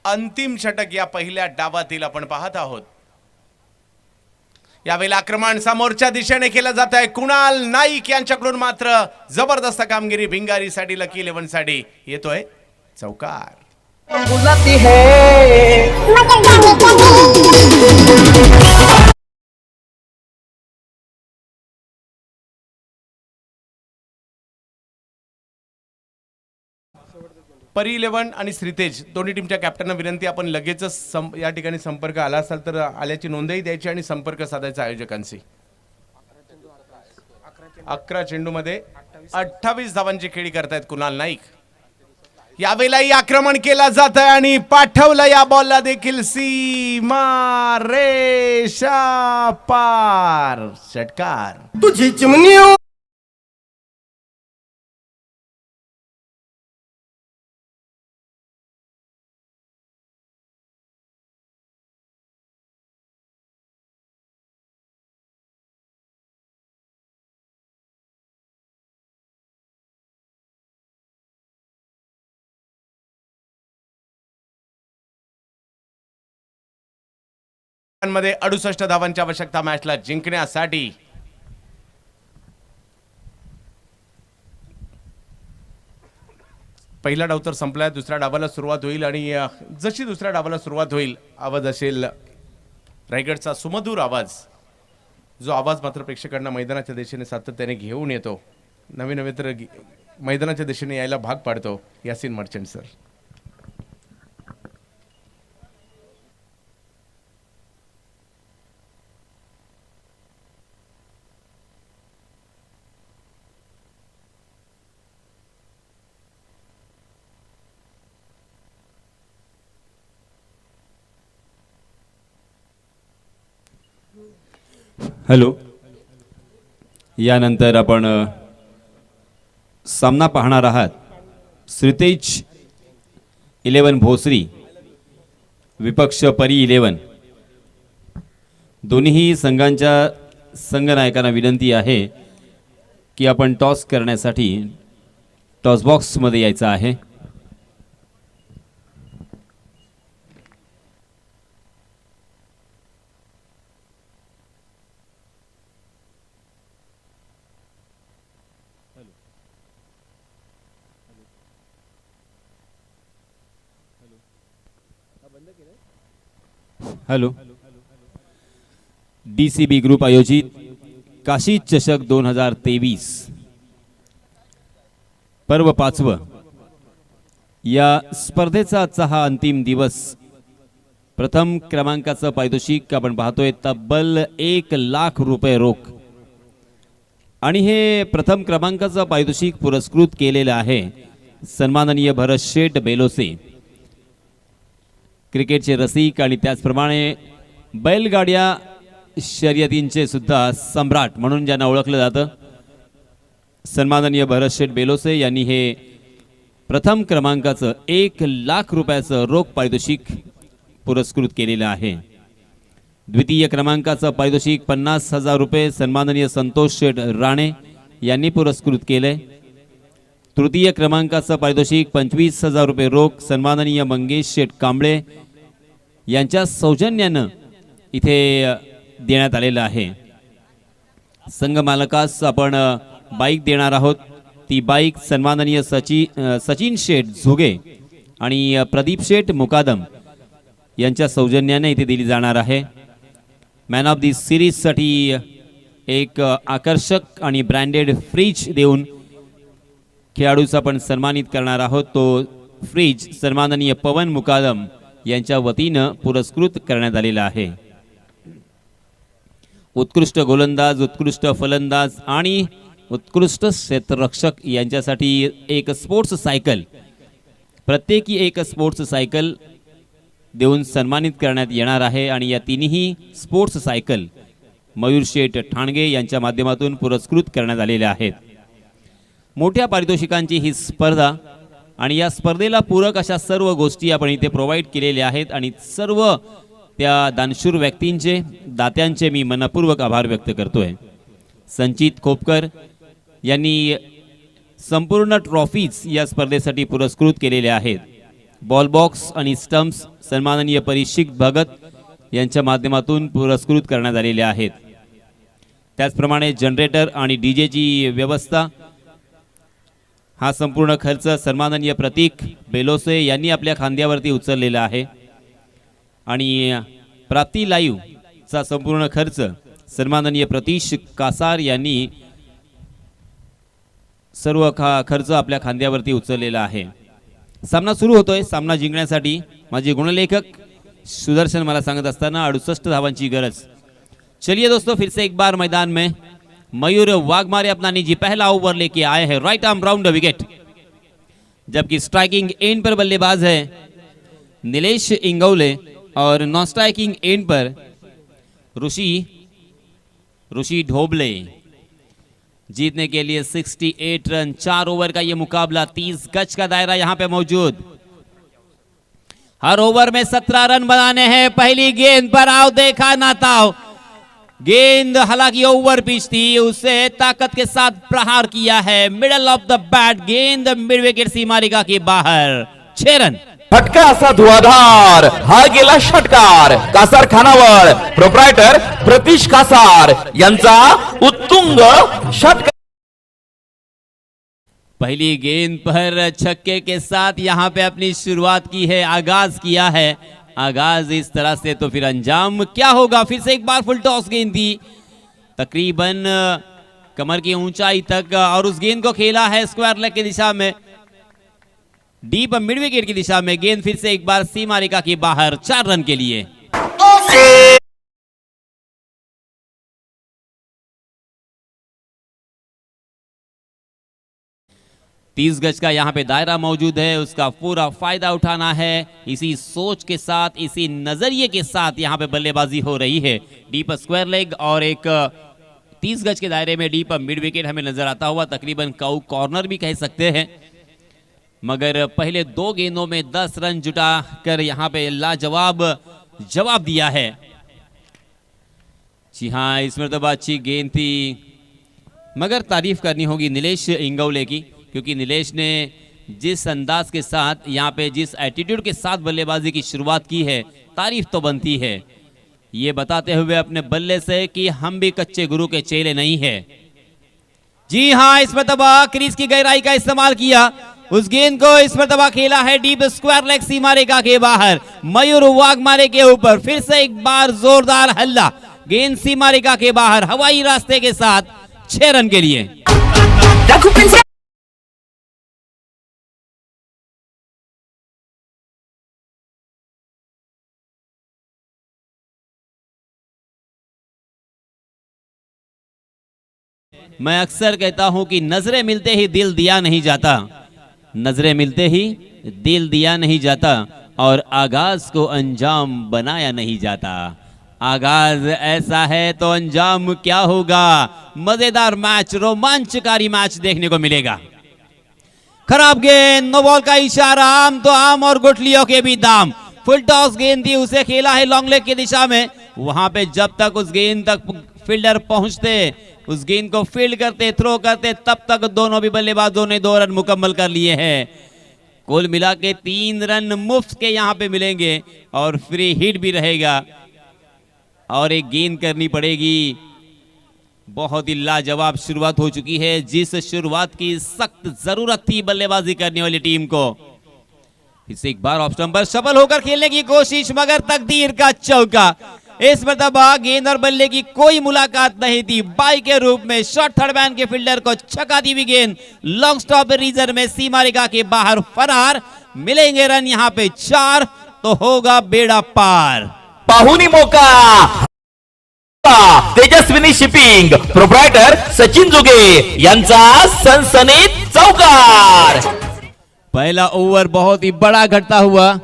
अंतिम षटक या पहिल्या डावातील आपण पाहत आहोत. यावेळेला आक्रमण समोरच्या दिशेने केलं जात आहे. कुणाल नाईक यांच्याकडून मात्र जबरदस्त कामगिरी. भिंगारीसाठी, लकी 11 साठी येतोय चौकार. परी 11 आणि श्रीतेज दोन्ही टीमच्या कॅप्टनना विनंती, आपण लगेचच या ठिकाणी संपर्क आला असाल तर आल्याची नोंदही द्यायची आणि संपर्क साधायचा आयोजकांशी. 11 चेंडूमध्ये 28 धावांची खेळी करतायत कुणाल नाईक. यावेळेलाही आक्रमण केला जात आहे आणि पाठवलं या बॉलला देखील सीमा रेषा पार. षटकार. तुझी चिमणी मध्ये 68 धावांची आवश्यकता मॅचला जिंकण्यासाठी. पहिला डाव तर संपलाय, दुसऱ्या डावाला सुरुवात होईल आणि जशी दुसऱ्या डावाला सुरुवात होईल आवाज असेल रायगडचा सुमधूर आवाज, जो आवाज मात्र प्रेक्षकांना मैदानाच्या दिशेने सातत्याने घेऊन येतो, नवे नवे तर मैदानाच्या दिशेने यायला भाग पाडतो. Yasin merchant sir. हॅलो. यानंतर आपण सामना पाहणार आहात. श्रीतेज 11 भोसरी विपक्ष परी 11. दोन्ही संघांच्या संघनायकांना विनंती आहे की आपण टॉस करण्यासाठी टॉस बॉक्समध्ये यायचं आहे. हॅलो. DCB ग्रुप आयोजित काशी चषक 2023 पर्व 5. या स्पर्धेचा आजचा हा अंतिम दिवस. प्रथम क्रमांकाचं पारितोषिक आपण पाहतोय तब्बल 1 लाख रुपये रोख आणि हे प्रथम क्रमांकाचं पारितोषिक पुरस्कृत केलेलं आहे सन्माननीय भरत शेठ बेलोसे, क्रिकेटचे रसिक आणि त्याचप्रमाणे बैलगाड्या शर्यतींचे सुद्धा सम्राट म्हणून ज्यांना ओळखलं जातं. सन्माननीय भरत शेठ बेलोसे यांनी हे प्रथम क्रमांकाचं 1 लाख रुपयाचं रोख पारितोषिक पुरस्कृत केलेलं आहे. द्वितीय क्रमांकाचं पारितोषिक 50,000 रुपये सन्माननीय संतोष शेठ राणे यांनी पुरस्कृत केले. तृतीय क्रमांकाचं पारितोषिक 25,000 रुपये रोख सन्माननीय मंगेश शेठ कांबळे यांच्या सौजन्यानं इथे देण्यात आलेलं आहे. संघ मालकास आपण बाईक देणार आहोत. ती बाईक सन्माननीय सचिन शेठ झुगे आणि प्रदीप शेठ मुकादम यांच्या सौजन्याने इथे दिली जाणार आहे. मॅन ऑफ दी सिरीजसाठी एक आकर्षक आणि ब्रँडेड फ्रीज देऊन खेळाडूचा आपण सन्मानित करणार आहोत. तो फ्रीज सन्माननीय पवन मुकादम यांच्या वतीनं पुरस्कृत करण्यात आलेला आहे. उत्कृष्ट गोलंदाज, उत्कृष्ट फलंदाज आणि उत्कृष्ट क्षेत्ररक्षक यांच्यासाठी एक स्पोर्ट्स सायकल, प्रत्येकी एक स्पोर्ट्स सायकल देऊन सन्मानित करण्यात येणार आहे आणि या तिन्ही स्पोर्ट्स सायकल मयूर शेठ ठाणगे यांच्या माध्यमातून पुरस्कृत करण्यात आलेल्या आहेत. मोठ्या पारितोषिकांची ही स्पर्धा आणि या स्पर्धेला पूरक अशा सर्व गोष्टी आपण इथे प्रोव्हाइड केलेल्या आहेत आणि सर्व त्या दानशूर व्यक्तींचे, दात्यांचे मी मनपूर्वक आभार व्यक्त करतोय. संचित खोपकर यांनी संपूर्ण ट्रॉफीज या स्पर्धेसाठी पुरस्कृत केलेल्या आहेत. बॉल बॉक्स आणि स्टंप्स सन्माननीय परीक्षित भगत यांच्या माध्यमातून पुरस्कृत करण्यात आलेले आहेत. त्याचप्रमाणे जनरेटर आणि डीजेची व्यवस्था हा संपूर्ण खर्च सन्माननीय प्रतीक बेलोसे यांनी आपल्या खांद्यावरती उचललेला आहे आणि प्राप्ती लाईव्ह चा संपूर्ण खर्च सन्माननीय प्रतीश कासार यांनी सर्व खर्च आपल्या खांद्यावरती उचललेला आहे. सामना सुरू होतोय. सामना जिंकण्यासाठी माझे गुणलेखक सुदर्शन मला सांगत असताना 68 धावांची गरज. चलिए दोस्तों, फिर से एक बार मैदान में मयूर वाघमारे अपना निजी पहला ओवर लेके आए हैं. राइट आर्म राउंड विकेट, जबकि स्ट्राइकिंग एंड पर बल्लेबाज है नीलेश इंगौले और नॉन स्ट्राइकिंग एंड पर ऋषि ढोबले. जीतने के लिए 68 रन, 4 ओवर का ये मुकाबला, 30 गज का दायरा यहां पे मौजूद. हर ओवर में 17 रन बनाने हैं. पहली गेंद पर आओ देखा ना ताओ. गेंद हालांकि ओवर पिच थी, उसे ताकत के साथ प्रहार किया है. मिडल ऑफ द बैट, गेंद मिड विकेट सीमारेखा के बाहर. 6 रन. फटका असा धुआधार, हा गेला षटकार. कासार खानावळ प्रोप्रायटर प्रतीश कासार यांचा उत्तुंग षटकार. पहली गेंद पर छक्के के साथ यहां पे अपनी शुरुआत की है, आगाज किया है। आगाज इस तरह से तो फिर अंजाम क्या होगा। फिर से एक बार फुल टॉस गेंद थी तकरीबन कमर की ऊंचाई तक और उस गेंद को खेला है स्क्वायर लेग की दिशा में, डीप मिड विकेट की दिशा में। गेंद फिर से एक बार सीमा रेखा के बाहर 4 रन के लिए। 30 गज का यहाँ पे दायरा मौजूद है, उसका पूरा फायदा उठाना है। इसी सोच के साथ, इसी नजरिए के साथ यहाँ पे बल्लेबाजी हो रही है। डीप स्क्वायर लेग और एक 30 गज के दायरे में डीप मिड विकेट हमें नजर आता हुआ, तकरीबन काउ कॉर्नर भी कह सकते हैं। मगर पहले 2 गेंदों में 10 रन जुटा कर यहाँ पे लाजवाब जवाब दिया है। जी हाँ, इस मरतबा अच्छी गेंद थी, मगर तारीफ करनी होगी नीलेश इंगवले की, क्योंकि नीलेश ने जिस अंदाज के साथ यहाँ पे, जिस एटीट्यूड के साथ बल्लेबाजी की शुरुआत की है, तारीफ तो बनती है। ये बताते हुए अपने बल्ले से कि हम भी कच्चे गुरु के चेले नहीं है। जी हाँ, इस मरतबा क्रीज की गहराई का इस्तेमाल किया, उस गेंद को इस मरतबा खेला है डीप स्क्वायर लेग सीमा रेखा के बाहर, मयूर वाघमारे के ऊपर। फिर से एक बार जोरदार हल्ला, गेंद सीमा रेखा के बाहर हवाई रास्ते के साथ 6 रन के लिए। मैं अक्सर कहता हूं कि नजरें मिलते ही दिल दिया नहीं जाता, नजरें मिलते ही दिल दिया नहीं जाता, और आगाज को अंजाम बनाया नहीं जाता। आगाज ऐसा है तो अंजाम क्या होगा। मजेदार मैच, रोमांचकारी मैच देखने को मिलेगा। खराब गेंद, नो बॉल का इशारा, आम तो आम और गुठलियों के भी दाम। फुल टॉस गेंद थी, उसे खेला है लॉन्ग लेग की दिशा में। वहां पे जब तक उस गेंद तक फील्डर पहुंचते, उस गेंद को फील्ड करते, थ्रो करते, तब तक दोनों भी बल्लेबाजों ने 2 रन मुकम्मल कर लिए हैं। कुल मिला के 3 रन मुफ्त के यहां पे मिलेंगे और फ्री हिट भी रहेगा, और एक गेंद करनी पड़ेगी। बहुत ही लाजवाब शुरुआत हो चुकी है, जिस शुरुआत की सख्त जरूरत थी बल्लेबाजी करने वाली टीम को। इसे एक बार ऑफ स्टंप पर सफल होकर खेलने की कोशिश, मगर तकदीर का चौका। इस मरतबा गेंद और बल्ले की कोई मुलाकात नहीं थी। बाई के रूप में शॉर्ट थर्ड मैन के फील्डर को छक्का दी हुई गेंद लॉन्ग स्टॉप रीजन में सीमा रेखा के बाहर फरार। मिलेंगे रन यहाँ पे 4, तो होगा बेड़ा पार। पाहुनी मौका, तेजस्विनी शिपिंग प्रोप्रायटर सचिन जुगे यांचा सनसनीत चौकार। पहला ओव्हर बहुत ही बड़ा घटता हुआ।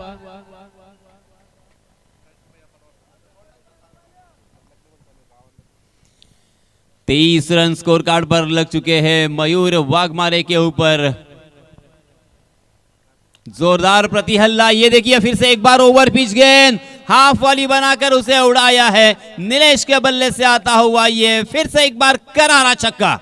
तेईस रन स्कोर कार्ड पर लग चुके हैं मयूर वाघमारे के ऊपर। जोरदार प्रतिहल्ला, ये देखिए फिर से एक बार ओवर पिच गेंद हाफ वाली बनाकर उसे उड़ाया है नीलेश के बल्ले से आता हुआ। ये फिर से एक बार करारा छक्का।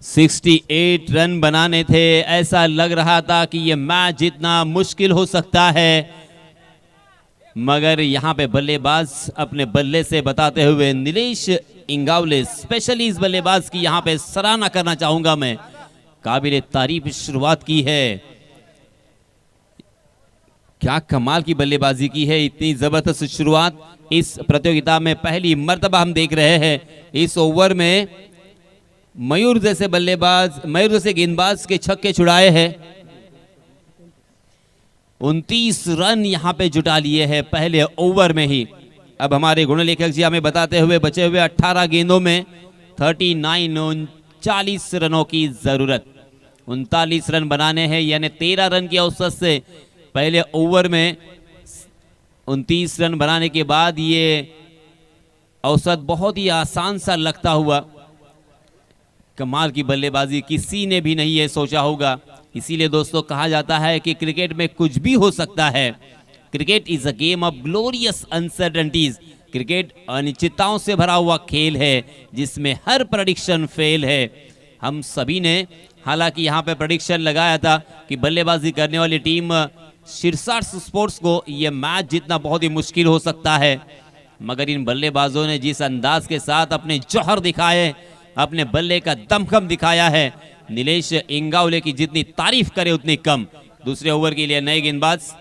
(68) रन बनाने थे। ऐसा लग रहा था कि यह मैच जितना मुश्किल हो सकता है, मगर यहां पे बल्लेबाज अपने बल्ले से बताते हुए नीलेश इंगावले, स्पेशली इस बल्लेबाज की यहां पे सराहना करना चाहूंगा मैं। काबिले तारीफ शुरुआत की है, क्या कमाल की बल्लेबाजी की है। इतनी जबरदस्त शुरुआत इस प्रतियोगिता में पहली मर्तबा हम देख रहे हैं। इस ओवर में मयूर जैसे बल्लेबाज, मयूर जैसे गेंदबाज के छक्के छुड़ाए हैं। 29 रन यहां पे जुटा लिए हैं पहले ओवर में ही। अब हमारे गुणलेखक जी हमें बताते हुए बचे हुए 18 गेंदों में 39 रनों की जरूरत। 39 रन बनाने हैं, यानी 13 रन की औसत से पहले ओवर में 29 रन बनाने के बाद ये औसत बहुत ही आसान सा लगता हुआ। कमाल की बल्लेबाजी, किसी ने भी नहीं ये सोचा होगा। इसीलिए दोस्तों कहा जाता है कि क्रिकेट में कुछ भी हो सकता है। Cricket is a game of glorious uncertainties. Cricket अनिश्चितताओं से भरा हुआ खेल है, जिसमें हर प्रेडिक्शन फेल है। हम सभी ने हालांकि यहाँ पे प्रेडिक्शन लगाया था कि बल्लेबाजी करने वाली टीम शीर्षार्थ स्पोर्ट्स को ये मैच जीतना बहुत ही मुश्किल हो सकता है, मगर इन बल्लेबाजों ने जिस अंदाज के साथ अपने जौहर दिखाए, अपने बल्ले का दमखम दिखाया है, नीलेश इंगावले की जितनी तारीफ करे उतनी कम। दूसरे ओवर के लिए नए गेंदबाज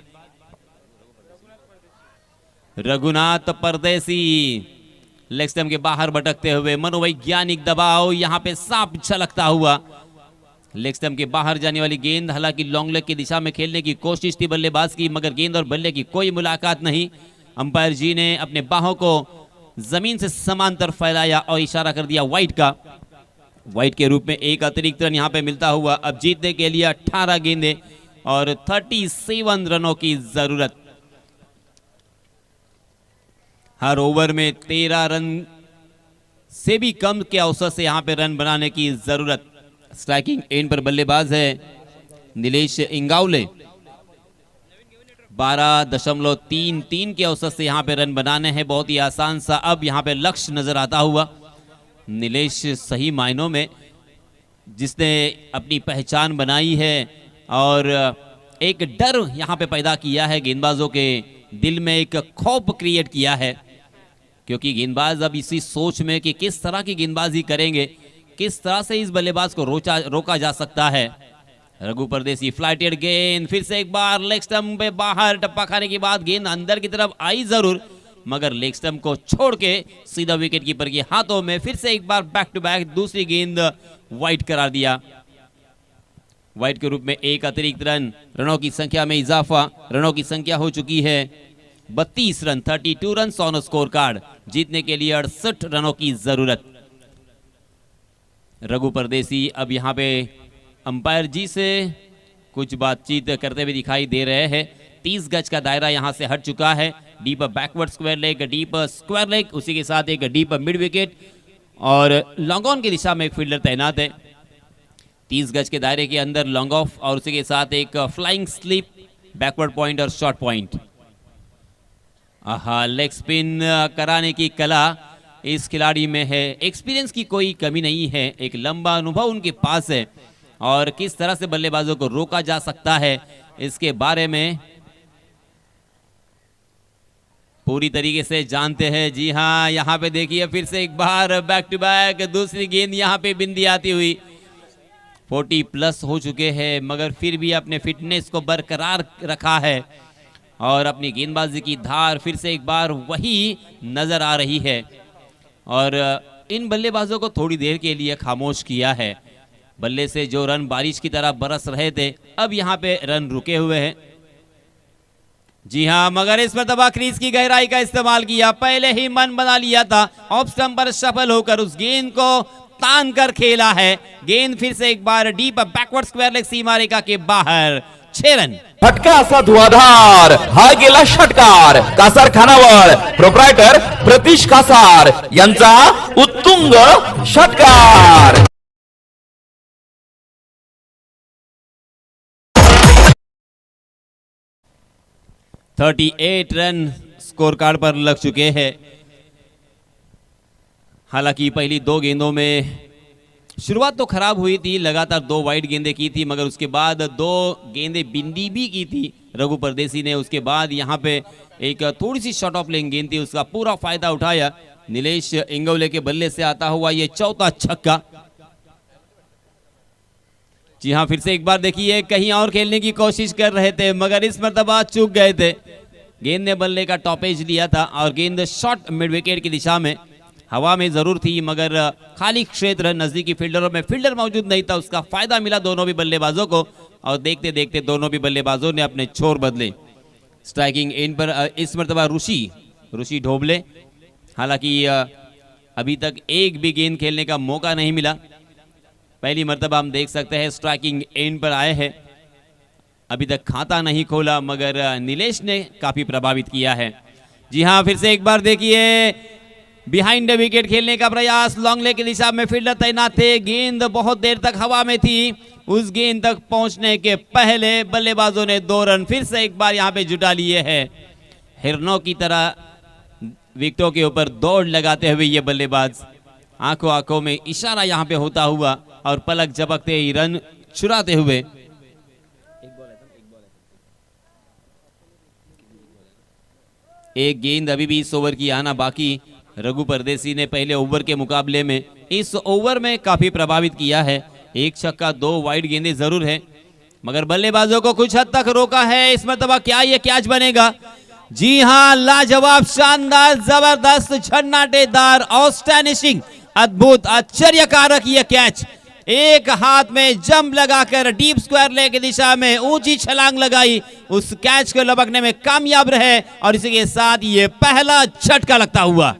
रघुनाथ परदेसी लेग स्टंप के बाहर भटकते हुए, मनोवैज्ञानिक दबाव यहाँ पे सांप छलकता हुआ, लेग स्टंप के बाहर जाने वाली गेंद, हालांकि लॉन्ग लेग की दिशा में खेलने की कोशिश थी बल्लेबाज की, मगर गेंद और बल्ले की कोई मुलाकात नहीं। अंपायर जी ने अपने बाहों को जमीन से समांतर फैलाया और इशारा कर दिया वाइड का। वाइड के रूप में एक अतिरिक्त रन यहाँ पे मिलता हुआ। अब जीतने के लिए 18 गेंदें और 37 रनों की जरूरत। हर ओवर में 13 रन से भी कम के अवसर से यहाँ पे रन बनाने की जरूरत। स्ट्राइकिंग एंड पर बल्लेबाज है नीलेश इंगावले। 12.33 के अवसर से यहाँ पे रन बनाने हैं, बहुत ही आसान सा अब यहाँ पे लक्ष्य नजर आता हुआ। नीलेश सही मायनों में जिसने अपनी पहचान बनाई है और एक डर यहाँ पे पैदा किया है, गेंदबाजों के दिल में एक खौफ क्रिएट किया है, क्योंकि गेंदबाज अब इसी सोच में कि किस तरह की गेंदबाजी करेंगे, किस तरह से इस बल्लेबाज को रोका जा सकता है। रघु परदेसी फ्लाइटेड गेंद, फिर से एक बार लेग स्टंप पे बाहर, टप्पा खाने के बाद गेंद अंदर की तरफ आई जरूर, मगर लेग स्टंप को छोड़ के सीधा विकेट कीपर के हाथों में। फिर से एक बार बैक टू बैक दूसरी गेंद वाइड करार दिया। वाइड के रूप में एक अतिरिक्त रन, रनों की संख्या में इजाफा। रनों की संख्या हो चुकी है 32 run, 32 run on score card. जीतने के लिए 68 रनों की जरूरत। रघु परदेसी अब यहाँ पे अंपायर जी से कुछ बातचीत करते हुए दिखाई दे रहे हैं। 30 गज का दायरा यहाँ से हट चुका है। Deep backward square leg, deep square leg, उसी के साथ एक डीप मिड विकेट और लॉन्ग ऑन की दिशा में एक फील्डर तैनात है। 30 गज के दायरे के अंदर लॉन्ग ऑफ और उसी के साथ एक फ्लाइंग स्लिप, बैकवर्ड पॉइंट और शॉर्ट पॉइंट। लेग स्पिन कराने की कला इस खिलाड़ी में है, एक्सपीरियंस की कोई कमी नहीं है, एक लंबा अनुभव उनके पास है और किस तरह से बल्लेबाजों को रोका जा सकता है इसके बारे में पूरी तरीके से जानते हैं। जी हाँ, यहाँ पे देखिए फिर से एक बार बैक टू बैक दूसरी गेंद यहाँ पे बिंदी आती हुई। 40+ हो चुके हैं, मगर फिर भी अपने फिटनेस को बरकरार रखा है और अपनी गेंदबाजी की धार फिर से एक बार वही नजर आ रही है और इन बल्लेबाजों को थोड़ी देर के लिए खामोश किया है। बल्ले से जो रन बारिश की तरह बरस रहे थे, अब यहाँ पे रन रुके हुए हैं। जी हाँ, मगर इस मरतबा क्रीज की गहराई का इस्तेमाल किया, पहले ही मन बना लिया था, ऑफ स्टंप पर सफल होकर उस गेंद को तान कर खेला है। गेंद फिर से एक बार डीप बैकवर्ड स्क्वायर लेग सीमा रेखा के बाहर। 6 रन। फटका असा धुआधार हा गेला षटकार कासार खानावळ प्रोप्रायटर प्रतीश कासार यांचा उत्तुंग षटकार। $38 रन स्कोर कार्ड पर लग चुके हैं। हालांकि पहली 2 गेंदों में शुरुआत तो खराब हुई थी, लगातार 2 वाइड गेंदें की थी, मगर उसके बाद 2 गेंदें बिंदी भी की थी रघु परदेसी ने। उसके बाद यहाँ पे एक थोड़ी सी शॉर्ट ऑफ लेग गेंद थी, उसका पूरा फायदा उठाया नीलेश इंगवले के बल्ले से आता हुआ ये चौथा छक्का। जी हाँ, फिर से एक बार देखिए, कहीं और खेलने की कोशिश कर रहे थे, मगर इस मरतबा चूक गए थे। गेंद ने बल्ले का टॉपेज लिया था और गेंद शॉर्ट मिड विकेट की दिशा में हवा में जरूर थी, मगर खाली क्षेत्र नजदीकी फील्डरों में फील्डर मौजूद नहीं था, उसका फायदा मिला दोनों भी बल्लेबाजों को और देखते देखते दोनों भी बल्लेबाजों ने अपने छोर बदले। स्ट्राइकिंग एंड पर इस मरतबा ऋषि ढोबले। हालांकि अभी तक एक भी गेंद खेलने का मौका नहीं मिला। पहली मरतबा हम देख सकते हैं स्ट्राइकिंग एंड पर आए हैं, अभी तक खाता नहीं खोला, मगर नीलेश ने काफी प्रभावित किया है। जी हाँ, फिर से एक बार देखिए, बिहाइंड विकेट खेलने का प्रयास, लॉन्ग लेग की दिशा में फील्डर तैनात थे, गेंद बहुत देर तक हवा में थी, उस गेंद तक पहुंचने के पहले बल्लेबाजों ने 2 रन फिर से एक बार यहां पे जुटा लिए हैं। हिरनों की तरह विकेटों के ऊपर दौड़ लगाते हुए ये बल्लेबाज आंखों आंखों में इशारा यहाँ पे होता हुआ और पलक झपकते ही रन चुराते हुए। एक गेंद अभी भी इस ओवर की आना बाकी। रघु परदेसी ने पहले ओवर के मुकाबले में इस ओवर में काफी प्रभावित किया है। एक छक्का 2 वाइड गेंदें जरूर है, मगर बल्लेबाजों को कुछ हद तक रोका है। इस मरतबा क्या ये कैच बनेगा? जी हां, लाजवाब, शानदार, जबरदस्त, झन्नाटेदार, आउटस्टैंडिंग, अद्भुत, आश्चर्यकारक ये कैच। एक हाथ में जंप लगाकर डीप स्क्वायर लेग की दिशा में ऊंची छलांग लगाई, उस कैच को लपकने में कामयाब रहे और इसी के साथ ये पहला झटका लगता हुआ।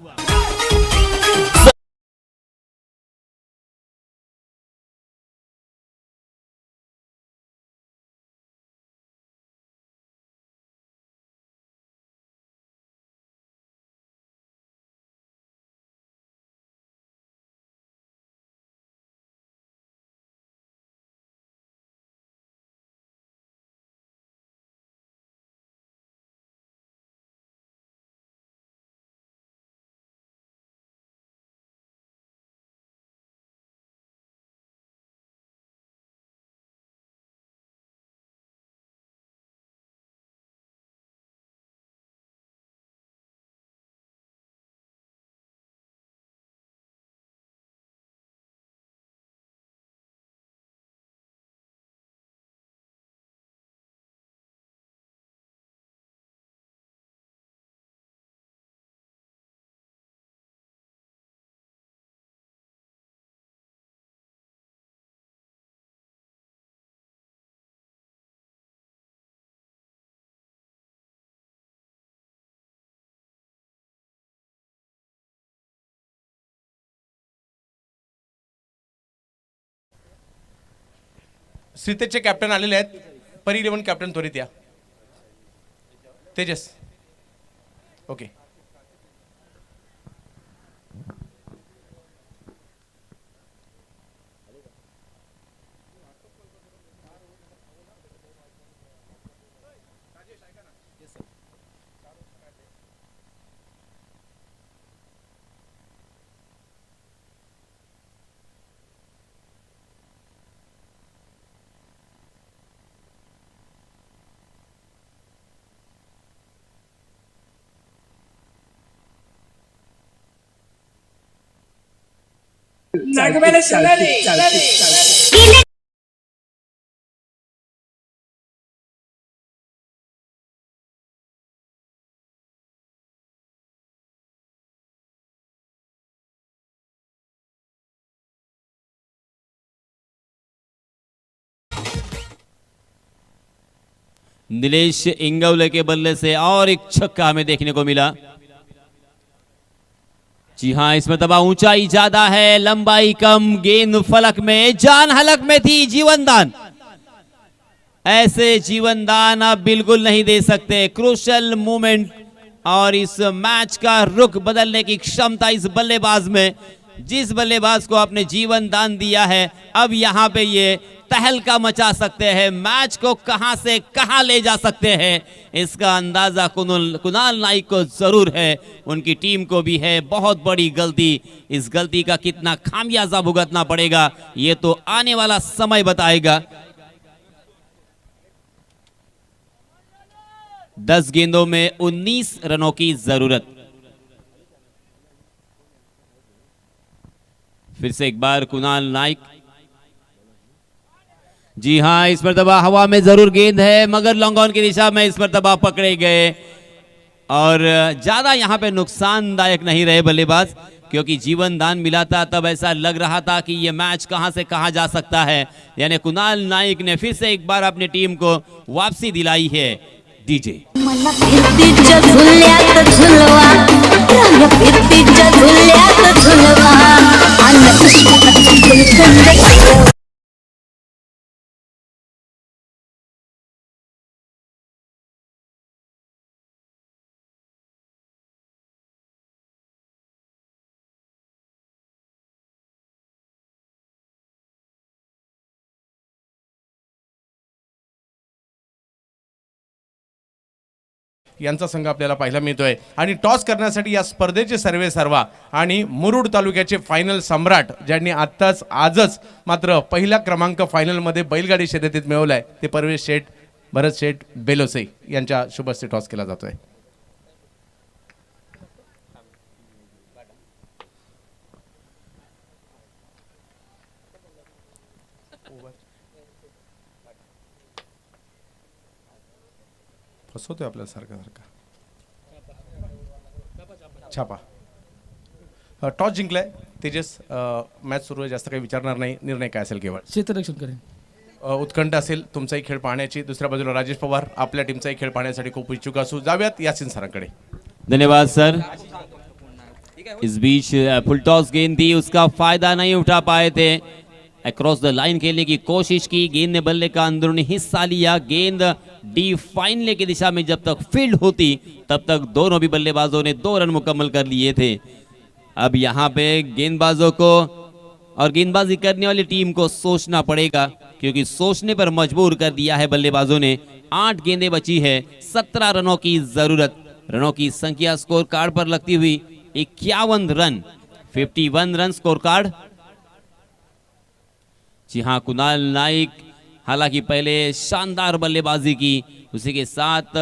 श्रीतेजचे कॅप्टन आलेले आहेत. परी 11 कॅप्टन त्वरित या. तेजस, ओके. नीलेश इंगवले के बल्ले से और एक छक्का हमें देखने को मिला। जी हां, इसमें दबा ऊंचाई ज्यादा है, लंबाई कम, गेंद फलक में, जान हलक में थी। जीवनदान, ऐसे जीवनदान आप बिल्कुल नहीं दे सकते। क्रूशल मोमेंट और इस मैच का रुख बदलने की क्षमता इस बल्लेबाज में, जिस बल्लेबाज को आपने जीवन दान दिया है, अब यहां पे ये तहलका मचा सकते हैं। मैच को कहां से कहां ले जा सकते हैं, इसका अंदाजा कुणाल नाइक को जरूर है, उनकी टीम को भी है। बहुत बड़ी गलती, इस गलती का कितना खामियाजा भुगतना पड़ेगा ये तो आने वाला समय बताएगा। 10 गेंदों में 19 रनों की जरूरत। फिर से एक बार कुणाल नाइक। जी हां, इस मरतबा हवा में जरूर गेंद है, मगर लॉन्ग ऑन की दिशा में इस मरतबा पकड़े गए और ज्यादा यहां पे नुकसानदायक नहीं रहे बल्लेबाज, क्योंकि जीवन दान मिला था तब ऐसा लग रहा था कि यह मैच कहां से कहां जा सकता है। यानी कुणाल नाइक ने फिर से एक बार अपनी टीम को वापसी दिलाई है। डीजे यांचा संघ आपल्याला पाहायला मिळतोय आणि टॉस करण्यासाठी या स्पर्धेचे सर्वे सर्वा आणि मुरुड तालुक्याचे फायनल सम्राट ज्यांनी आजच मात्र पहिला क्रमांक फायनलमध्ये बैलगाडी शर्यतीत मिळवलाय ते परवेश शेठ भरत शेठ बेलोसे यांच्या शुभ हस्ते टॉस केला जातोय. फसवतोय आपल्याला सारखा छापा. टॉस जिंकलाय तेजस. मॅच सुरू आहे, जास्त काही विचारणार नाही, निर्णय काय असेल केवळ क्षेत्ररक्षण करेन. उत्कंठ असेल तुमचाही खेळ पाहण्याची. दुसऱ्या बाजूला राजेश पवार आपल्या टीमचाही खेळ पाहण्यासाठी खूप इच्छुक असू. जाऊयात यासिन सरांकडे. धन्यवाद सर. इस बीच फुल टॉस गेंद थी, उसका फायदा नहीं उठा पाए थे. अक्रॉस द लाइन खेलने की कोशिश की, गेंद ने बल्ले का अंदरूनी हिस्सा लिया. गेंद डी फाइनल की दिशा में जब तक फील्ड होती तब तक दोनों भी बल्लेबाजों ने 2 रन मुकम्मल कर लिए थे. अब यहाँ पे गेंदबाजों को और गेंदबाजी करने वाली टीम को सोचना पड़ेगा, क्योंकि सोचने पर मजबूर कर दिया है बल्लेबाजों ने. 8 गेंदें बची है, 17 रनों की जरूरत. रनों की संख्या स्कोर कार्ड पर लगती हुई 51 रन, 51 रन स्कोर कार्ड. जी हाँ, कुणाल नाइक हालांकि पहले शानदार बल्लेबाजी की, उसी के साथ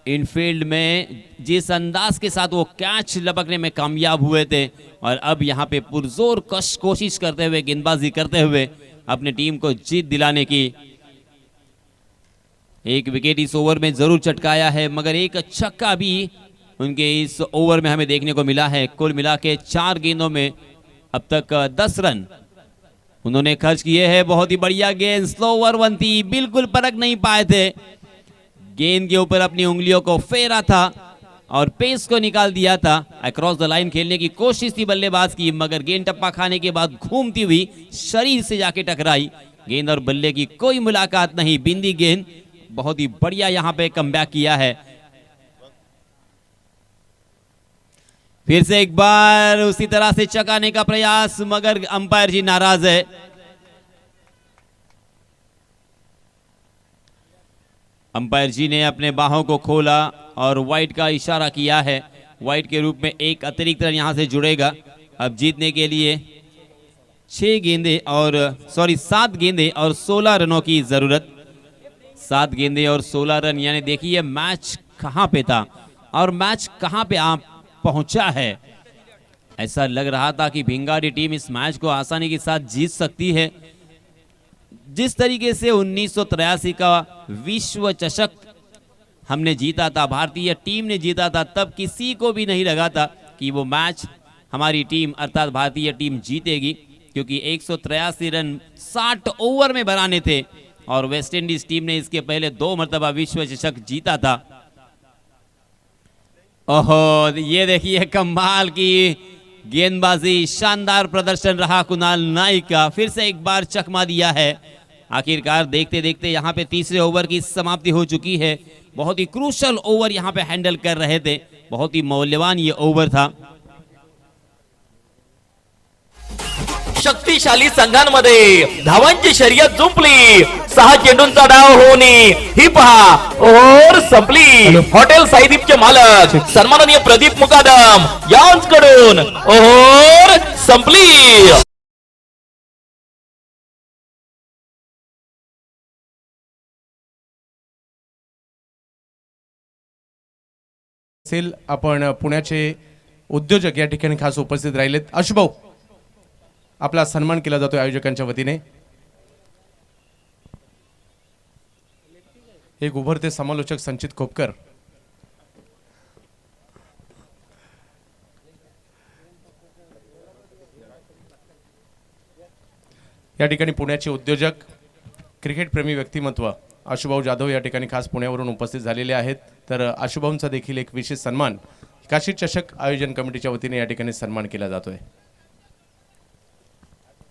इनफील्ड में जिस अंदाज के साथ वो कैच लपकने में कामयाब हुए थे, और अब यहाँ पे पुरजोर कोशिश करते हुए गेंदबाजी करते हुए अपने टीम को जीत दिलाने की. एक विकेट इस ओवर में जरूर चटकाया है, मगर एक छक्का भी उनके इस ओवर में हमें देखने को मिला है. कुल मिला के 4 गेंदों में अब तक 10 रन उन्होंने खर्च किए हैं. बहुत ही बढ़िया गेंद, स्लो ओवर 1 थी, बिल्कुल परख नहीं पाए थे. गेंद के ऊपर अपनी उंगलियों को फेरा था और पेस को निकाल दिया था. अक्रॉस द लाइन खेलने की कोशिश थी बल्लेबाज की, मगर गेंद टप्पा खाने के बाद घूमती हुई शरीर से जाके टकराई. गेंद और बल्ले की कोई मुलाकात नहीं, बिंदी गेंद. बहुत ही बढ़िया यहाँ पे कमबैक किया है. फिर से एक बार उसी तरह से चकाने का प्रयास, मगर अंपायर जी नाराज है. अंपायर जी ने अपने बाहों को खोला और वाइड का इशारा किया है. वाइड के रूप में एक अतिरिक्त रन यहां से जुड़ेगा. अब जीतने के लिए 7 गेंदें और 16 रनों की जरूरत. 7 गेंदें और 16 रन, यानी देखिए मैच कहां पे था और मैच कहां पे आप पहुंचा है. ऐसा लग रहा था कि भिंगारी टीम इस मैच को आसानी के साथ जीत सकती है. जिस तरीके से 1983 का विश्व चषक हमने जीता था, भारतीय टीम ने जीता था, तब किसी को भी नहीं लगा था कि वो मैच हमारी टीम अर्थात भारतीय टीम जीतेगी, क्योंकि 183 रन 60 ओवर में बनाने थे और वेस्ट इंडीज टीम ने इसके पहले 2 मरतबा विश्व चषक जीता था. ओहो, ये देखिए कमाल की गेंदबाजी, शानदार प्रदर्शन रहा कुणाल नाइक का. फिर से एक बार चकमा दिया है. आखिरकार देखते देखते यहाँ पे तीसरे ओवर की समाप्ति हो चुकी है. बहुत ही क्रूशल ओवर यहाँ पे हैंडल कर रहे थे, बहुत ही मौल्यवान ये ओवर था. शक्तिशाली संघांमध्ये धावांची शर्यत जुंपली. 6 चेंडूंचा डाव होणे ही पहा और संपली. हॉटेल साईदीपचे मालक सन्माननीय प्रदीप मुकादम यांच्याकडून और संपली. आपण पुण्याचे उद्योजक या ठिकाणी खास उपस्थित राहिलेत. आशुभाऊ, आपला सन्मान केला जातोय आयोजकांच्या वतीने. एक उभरते समालोचक संचित खोपकर. या ठिकाणी पुण्याचे उद्योजक, क्रिकेट प्रेमी व्यक्तिमत्व आशुभाऊ जाधव या ठिकाणी खास पुण्यावरून उपस्थित झालेले आहेत. तर आशुभाऊंचा देखील एक विशेष सन्मान काशी चषक आयोजन कमिटीच्या वतीने या ठिकाणी सन्मान केला जातोय.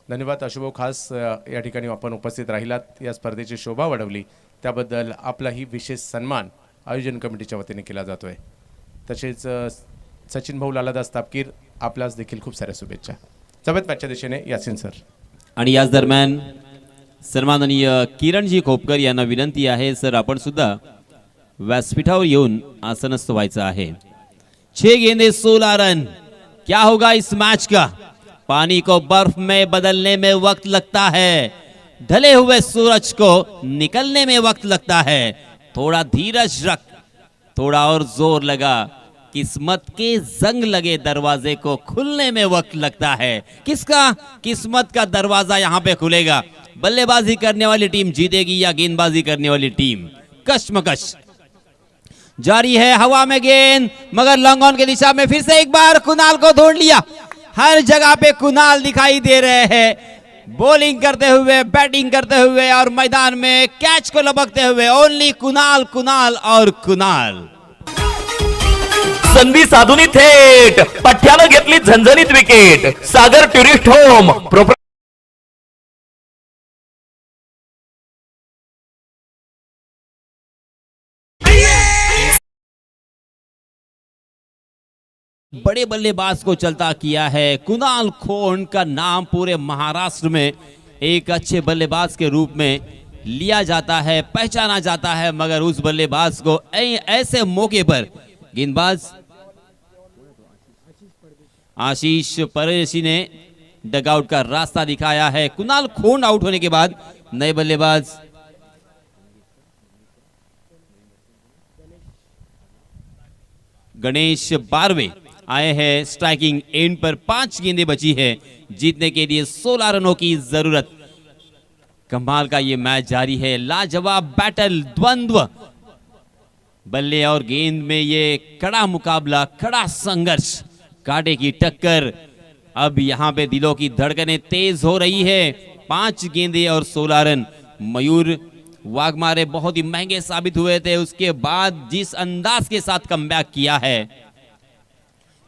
धन्यवाद आशुभाऊ, खास या ठिकाणी आपण उपस्थित राहिलात, या स्पर्धेची शोभा वाढवली त्याबद्दल आपलाही विशेष सन्मान आयोजन कमिटीच्या वतीने केला जातोय. तसेच सचिन भाऊ लालादास तापकीर, आपल्यास देखील खूप साऱ्या शुभेच्छा. जबत मॅचच्या दिशेने यासिन सर. आणि याच दरम्यान सन्माननीय किरणजी खोपकर यांना विनंती आहे, सर आपण सुद्धा व्यासपीठावर येऊन आसनस्थ व्हायचं आहे। 6 गेंदे 16 रन। क्या होगा इस मैच का? पानी को बर्फ में बदलने में वक्त लगता है, ढले हुए सूरज को निकलने में वक्त लगता है। थोड़ा धीरज रख, थोड़ा और जोर लगा, किस्मत के जंग लगे दरवाजे को खुलने में वक्त लगता है। किसका किस्मत का दरवाजा यहां पे खुलेगा? बल्लेबाजी करने वाली टीम जीतेगी या गेंदबाजी करने वाली टीम? कश्मकश जारी है, हवा में गेंद, मगर लॉन्ग ऑन की दिशा में फिर से एक बार कुणाल को ढूंढ लिया। हर जगह पे कुणाल दिखाई दे रहे हैं, बॉलिंग करते हुए, बैटिंग करते हुए और मैदान में कैच को लपकते हुए। ओनली कुणाल, कुणाल और कुणाल। संधी साधून थेट पठ्यानं घेतली झणझणीत विकेट। सागर टुरिस्ट होम बड़े बल्लेबाज को चलता किया है। कुणाल खोंड का नाम पूरे महाराष्ट्र में एक अच्छे बल्लेबाज के रूप में लिया जाता है, पहचाना जाता है, मगर उस बल्लेबाज को ऐसे मौके पर गेंदबाज आशीष परदेशी ने डगआउट का रास्ता दिखाया है। कुणाल खोंड आउट होने के बाद नए बल्लेबाज गणेश बारवे आए हैं स्ट्राइकिंग एंड पर। 5 गेंदें बची है, जीतने के लिए 16 रनों की जरूरत। कमाल का ये मैच जारी है, लाजवाब बैटल, द्वंद्व, बल्ले और गेंद में ये कड़ा मुकाबला, कड़ा संघर्ष, कांटे की टक्कर। अब यहां पे दिलों की धड़कनें तेज हो रही है। 5 गेंदें और 16 रन। मयूर वाघमारे बहुत ही महंगे साबित हुए थे, उसके बाद जिस अंदाज के साथ कमबैक किया है।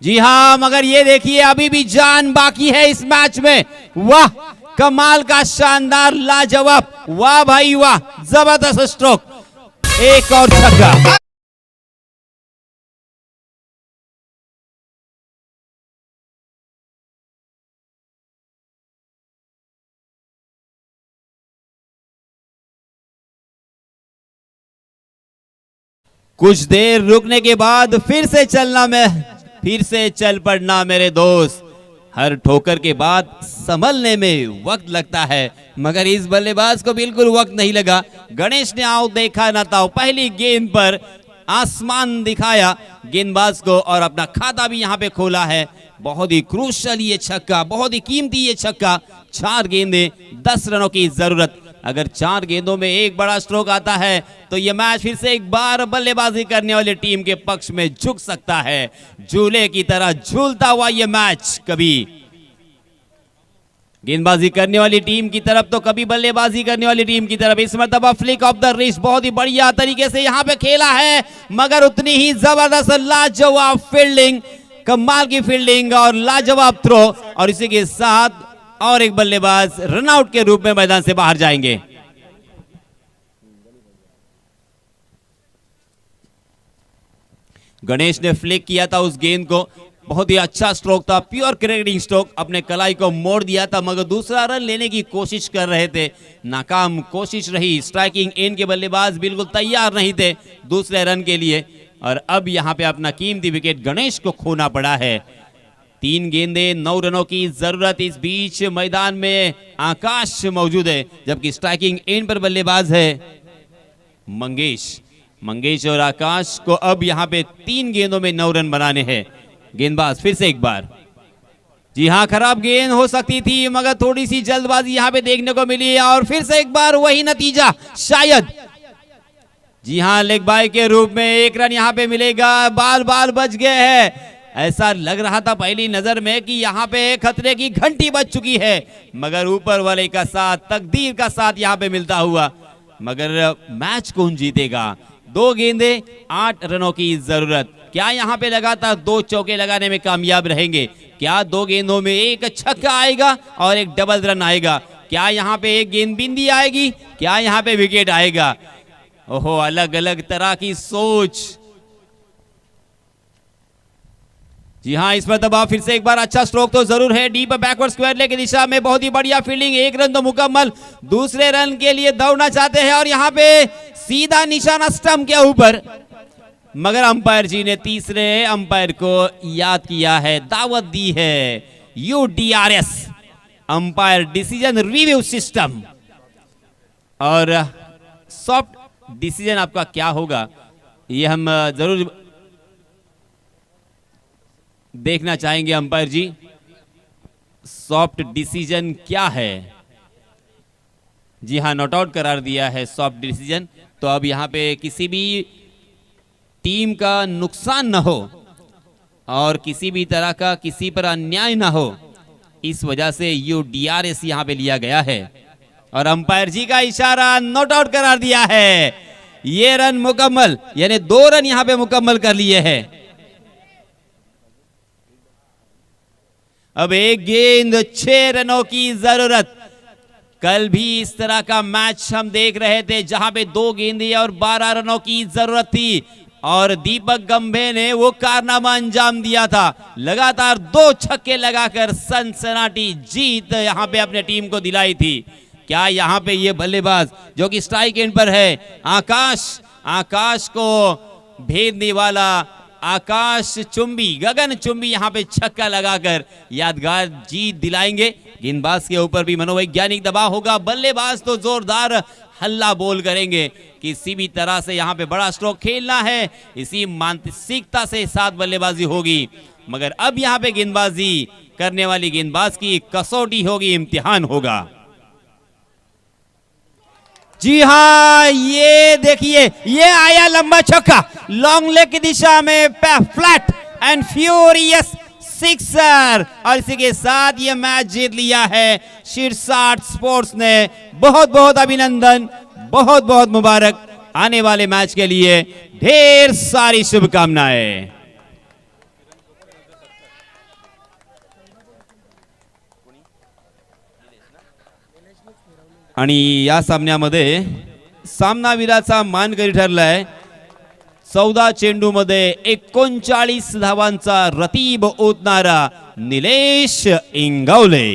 जी हां, मगर ये देखिए अभी भी जान बाकी है इस मैच में। वाह, कमाल का शानदार, लाजवाब, वाह भाई वाह, जबरदस्त स्ट्रोक, एक और छक्का। कुछ देर रुकने के बाद फिर से चलना, में फिर से चल पड़ना मेरे दोस्त। हर ठोकर के बाद संभलने में वक्त लगता है, मगर इस बल्लेबाज को बिल्कुल वक्त नहीं लगा। गणेश ने आओ देखा ना था, पहली गेंद पर आसमान दिखाया गेंदबाज को और अपना खाता भी यहां पे खोला है। बहुत ही क्रूशल ये छक्का, बहुत ही कीमती ये छक्का। 4 गेंदें 10 रनों की जरूरत। अगर 4 गेंदों में एक बड़ा स्ट्रोक आता है तो यह मैच फिर से एक बार बल्लेबाजी करने वाली टीम के पक्ष में झुक सकता है। झूले की तरह झूलता हुआ यह मैच कभी गेंदबाजी करने वाली टीम की तरफ तो कभी बल्लेबाजी करने वाली टीम की तरफ। इस मरतबा फ्लिक ऑफ द रिस्ट बहुत ही बढ़िया तरीके से यहां पे खेला है, मगर उतनी ही जबरदस्त लाजवाब फील्डिंग, कमाल की फील्डिंग और लाजवाब थ्रो। और इसी के साथ और एक बल्लेबाज रनआउट के रूप में मैदान से बाहर जाएंगे। गणेश ने फ्लिक किया था उस गेंद को, बहुत ही अच्छा स्ट्रोक था, प्योर क्रिकेटिंग स्ट्रोक। अपने कलाई को मोड़ दिया था, मगर दूसरा रन लेने की कोशिश कर रहे थे, नाकाम कोशिश रही। स्ट्राइकिंग एंड के बल्लेबाज बिल्कुल तैयार नहीं थे दूसरे रन के लिए, और अब यहां पे अपना कीमती विकेट गणेश को खोना पड़ा है। 3 गेंदें 9 रनों की जरूरत। इस बीच मैदान में आकाश मौजूद है, जबकि स्ट्राइकिंग एंड पर बल्लेबाज है मंगेश और आकाश को अब यहां पे 3 गेंदों में 9 रन बनाने हैं। गेंदबाज फिर से एक बार, जी हां, खराब गेंद हो सकती थी, मगर थोड़ी सी जल्दबाजी यहां पे देखने को मिली और फिर से एक बार वही नतीजा शायद। जी हां, लेग बाय के रूप में 1 रन यहां पे मिलेगा। बाल बच गए हैं। ऐसा लग रहा था पहली नजर में कि यहां पे खतरे की घंटी बज चुकी है, मगर ऊपर वाले का साथ, तकदीर का साथ यहां पे मिलता हुआ। मगर मैच कौन जीतेगा? 2 गेंदें 8 रनों की जरूरत। क्या यहां पे लगातार 2 चौके लगाने में कामयाब रहेंगे? क्या 2 गेंदों में एक छक्का आएगा और एक डबल रन आएगा? क्या यहां पे एक गेंद बिंदी आएगी? क्या यहां पे विकेट आएगा? ओहो, अलग अलग तरह की सोच। जी हां, इस मरतबा फिर से एक बार अच्छा स्ट्रोक तो जरूर है, डीप बैकवर्ड स्क्वायर लेग की दिशा में बहुत ही बढ़िया फील्डिंग। 1 रन तो मुकम्मल, दूसरे रन के लिए दौड़ना चाहते हैं और यहां पे सीधा निशाना स्टंप के ऊपर, मगर अंपायर जी ने तीसरे अंपायर को याद किया है, दावत दी है। UDRS umpire decision review system, और सॉफ्ट डिसीजन आपका क्या होगा ये हम जरूर देखना चाहेंगे। अंपायर जी, सॉफ्ट डिसीजन क्या है? जी हाँ, नॉट आउट करार दिया है सॉफ्ट डिसीजन। तो अब यहाँ पे किसी भी टीम का नुकसान न हो और किसी भी तरह का किसी पर अन्याय ना हो, इस वजह से UDRS यहाँ पे लिया गया है और अंपायर जी का इशारा नॉट आउट करार दिया है। ये रन मुकम्मल, यानी 2 रन यहाँ पे मुकम्मल कर लिए हैं। अब एक गेंद, 6 रनों की जरूरत। कल भी इस तरह का मैच हम देख रहे थे जहां पे 2 गेंदें और 12 रनों की जरूरत थी और दीपक गंभे ने वो कारनामा अंजाम दिया था। लगातार 2 छक्के लगाकर सनसनाटी जीत यहां पे अपने टीम को दिलाई थी। क्या यहां पे ये बल्लेबाज जो कि स्ट्राइक एंड पर है, आकाश को भेदने वाला आकाश चुंबी, गगन चुंबी यहां पे छक्का लगाकर यादगार जीत दिलाएंगे। गेंदबाज के ऊपर भी मनोवैज्ञानिक दबाव होगा, बल्लेबाज तो जोरदार हल्ला बोल करेंगे। किसी भी तरह से यहां पे बड़ा स्ट्रोक खेलना है, इसी मानसिकता से साथ बल्लेबाजी होगी। मगर अब यहां पे गेंदबाजी करने वाली गेंदबाज की कसौटी होगी, इम्तिहान होगा। जी हाँ, ये देखिए, ये आया लंबा छक्का, लॉन्ग लेग की दिशा में, फ्लैट एंड फ्यूरियस सिक्सर, और इसी के साथ ये मैच जीत लिया है शीर्षाट स्पोर्ट्स ने। बहुत बहुत अभिनंदन, बहुत बहुत मुबारक। आने वाले मैच के लिए ढेर सारी शुभकामनाएं। आणि या सामन्यामध्ये सामनावीराचा मानकरी ठरलाय 14 चेंडूमध्ये 39 धावांचा रतीब ओतणारा निलेश इंगवले।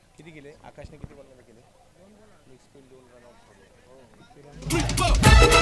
किती गेले? आकाशने किती बॉल केले?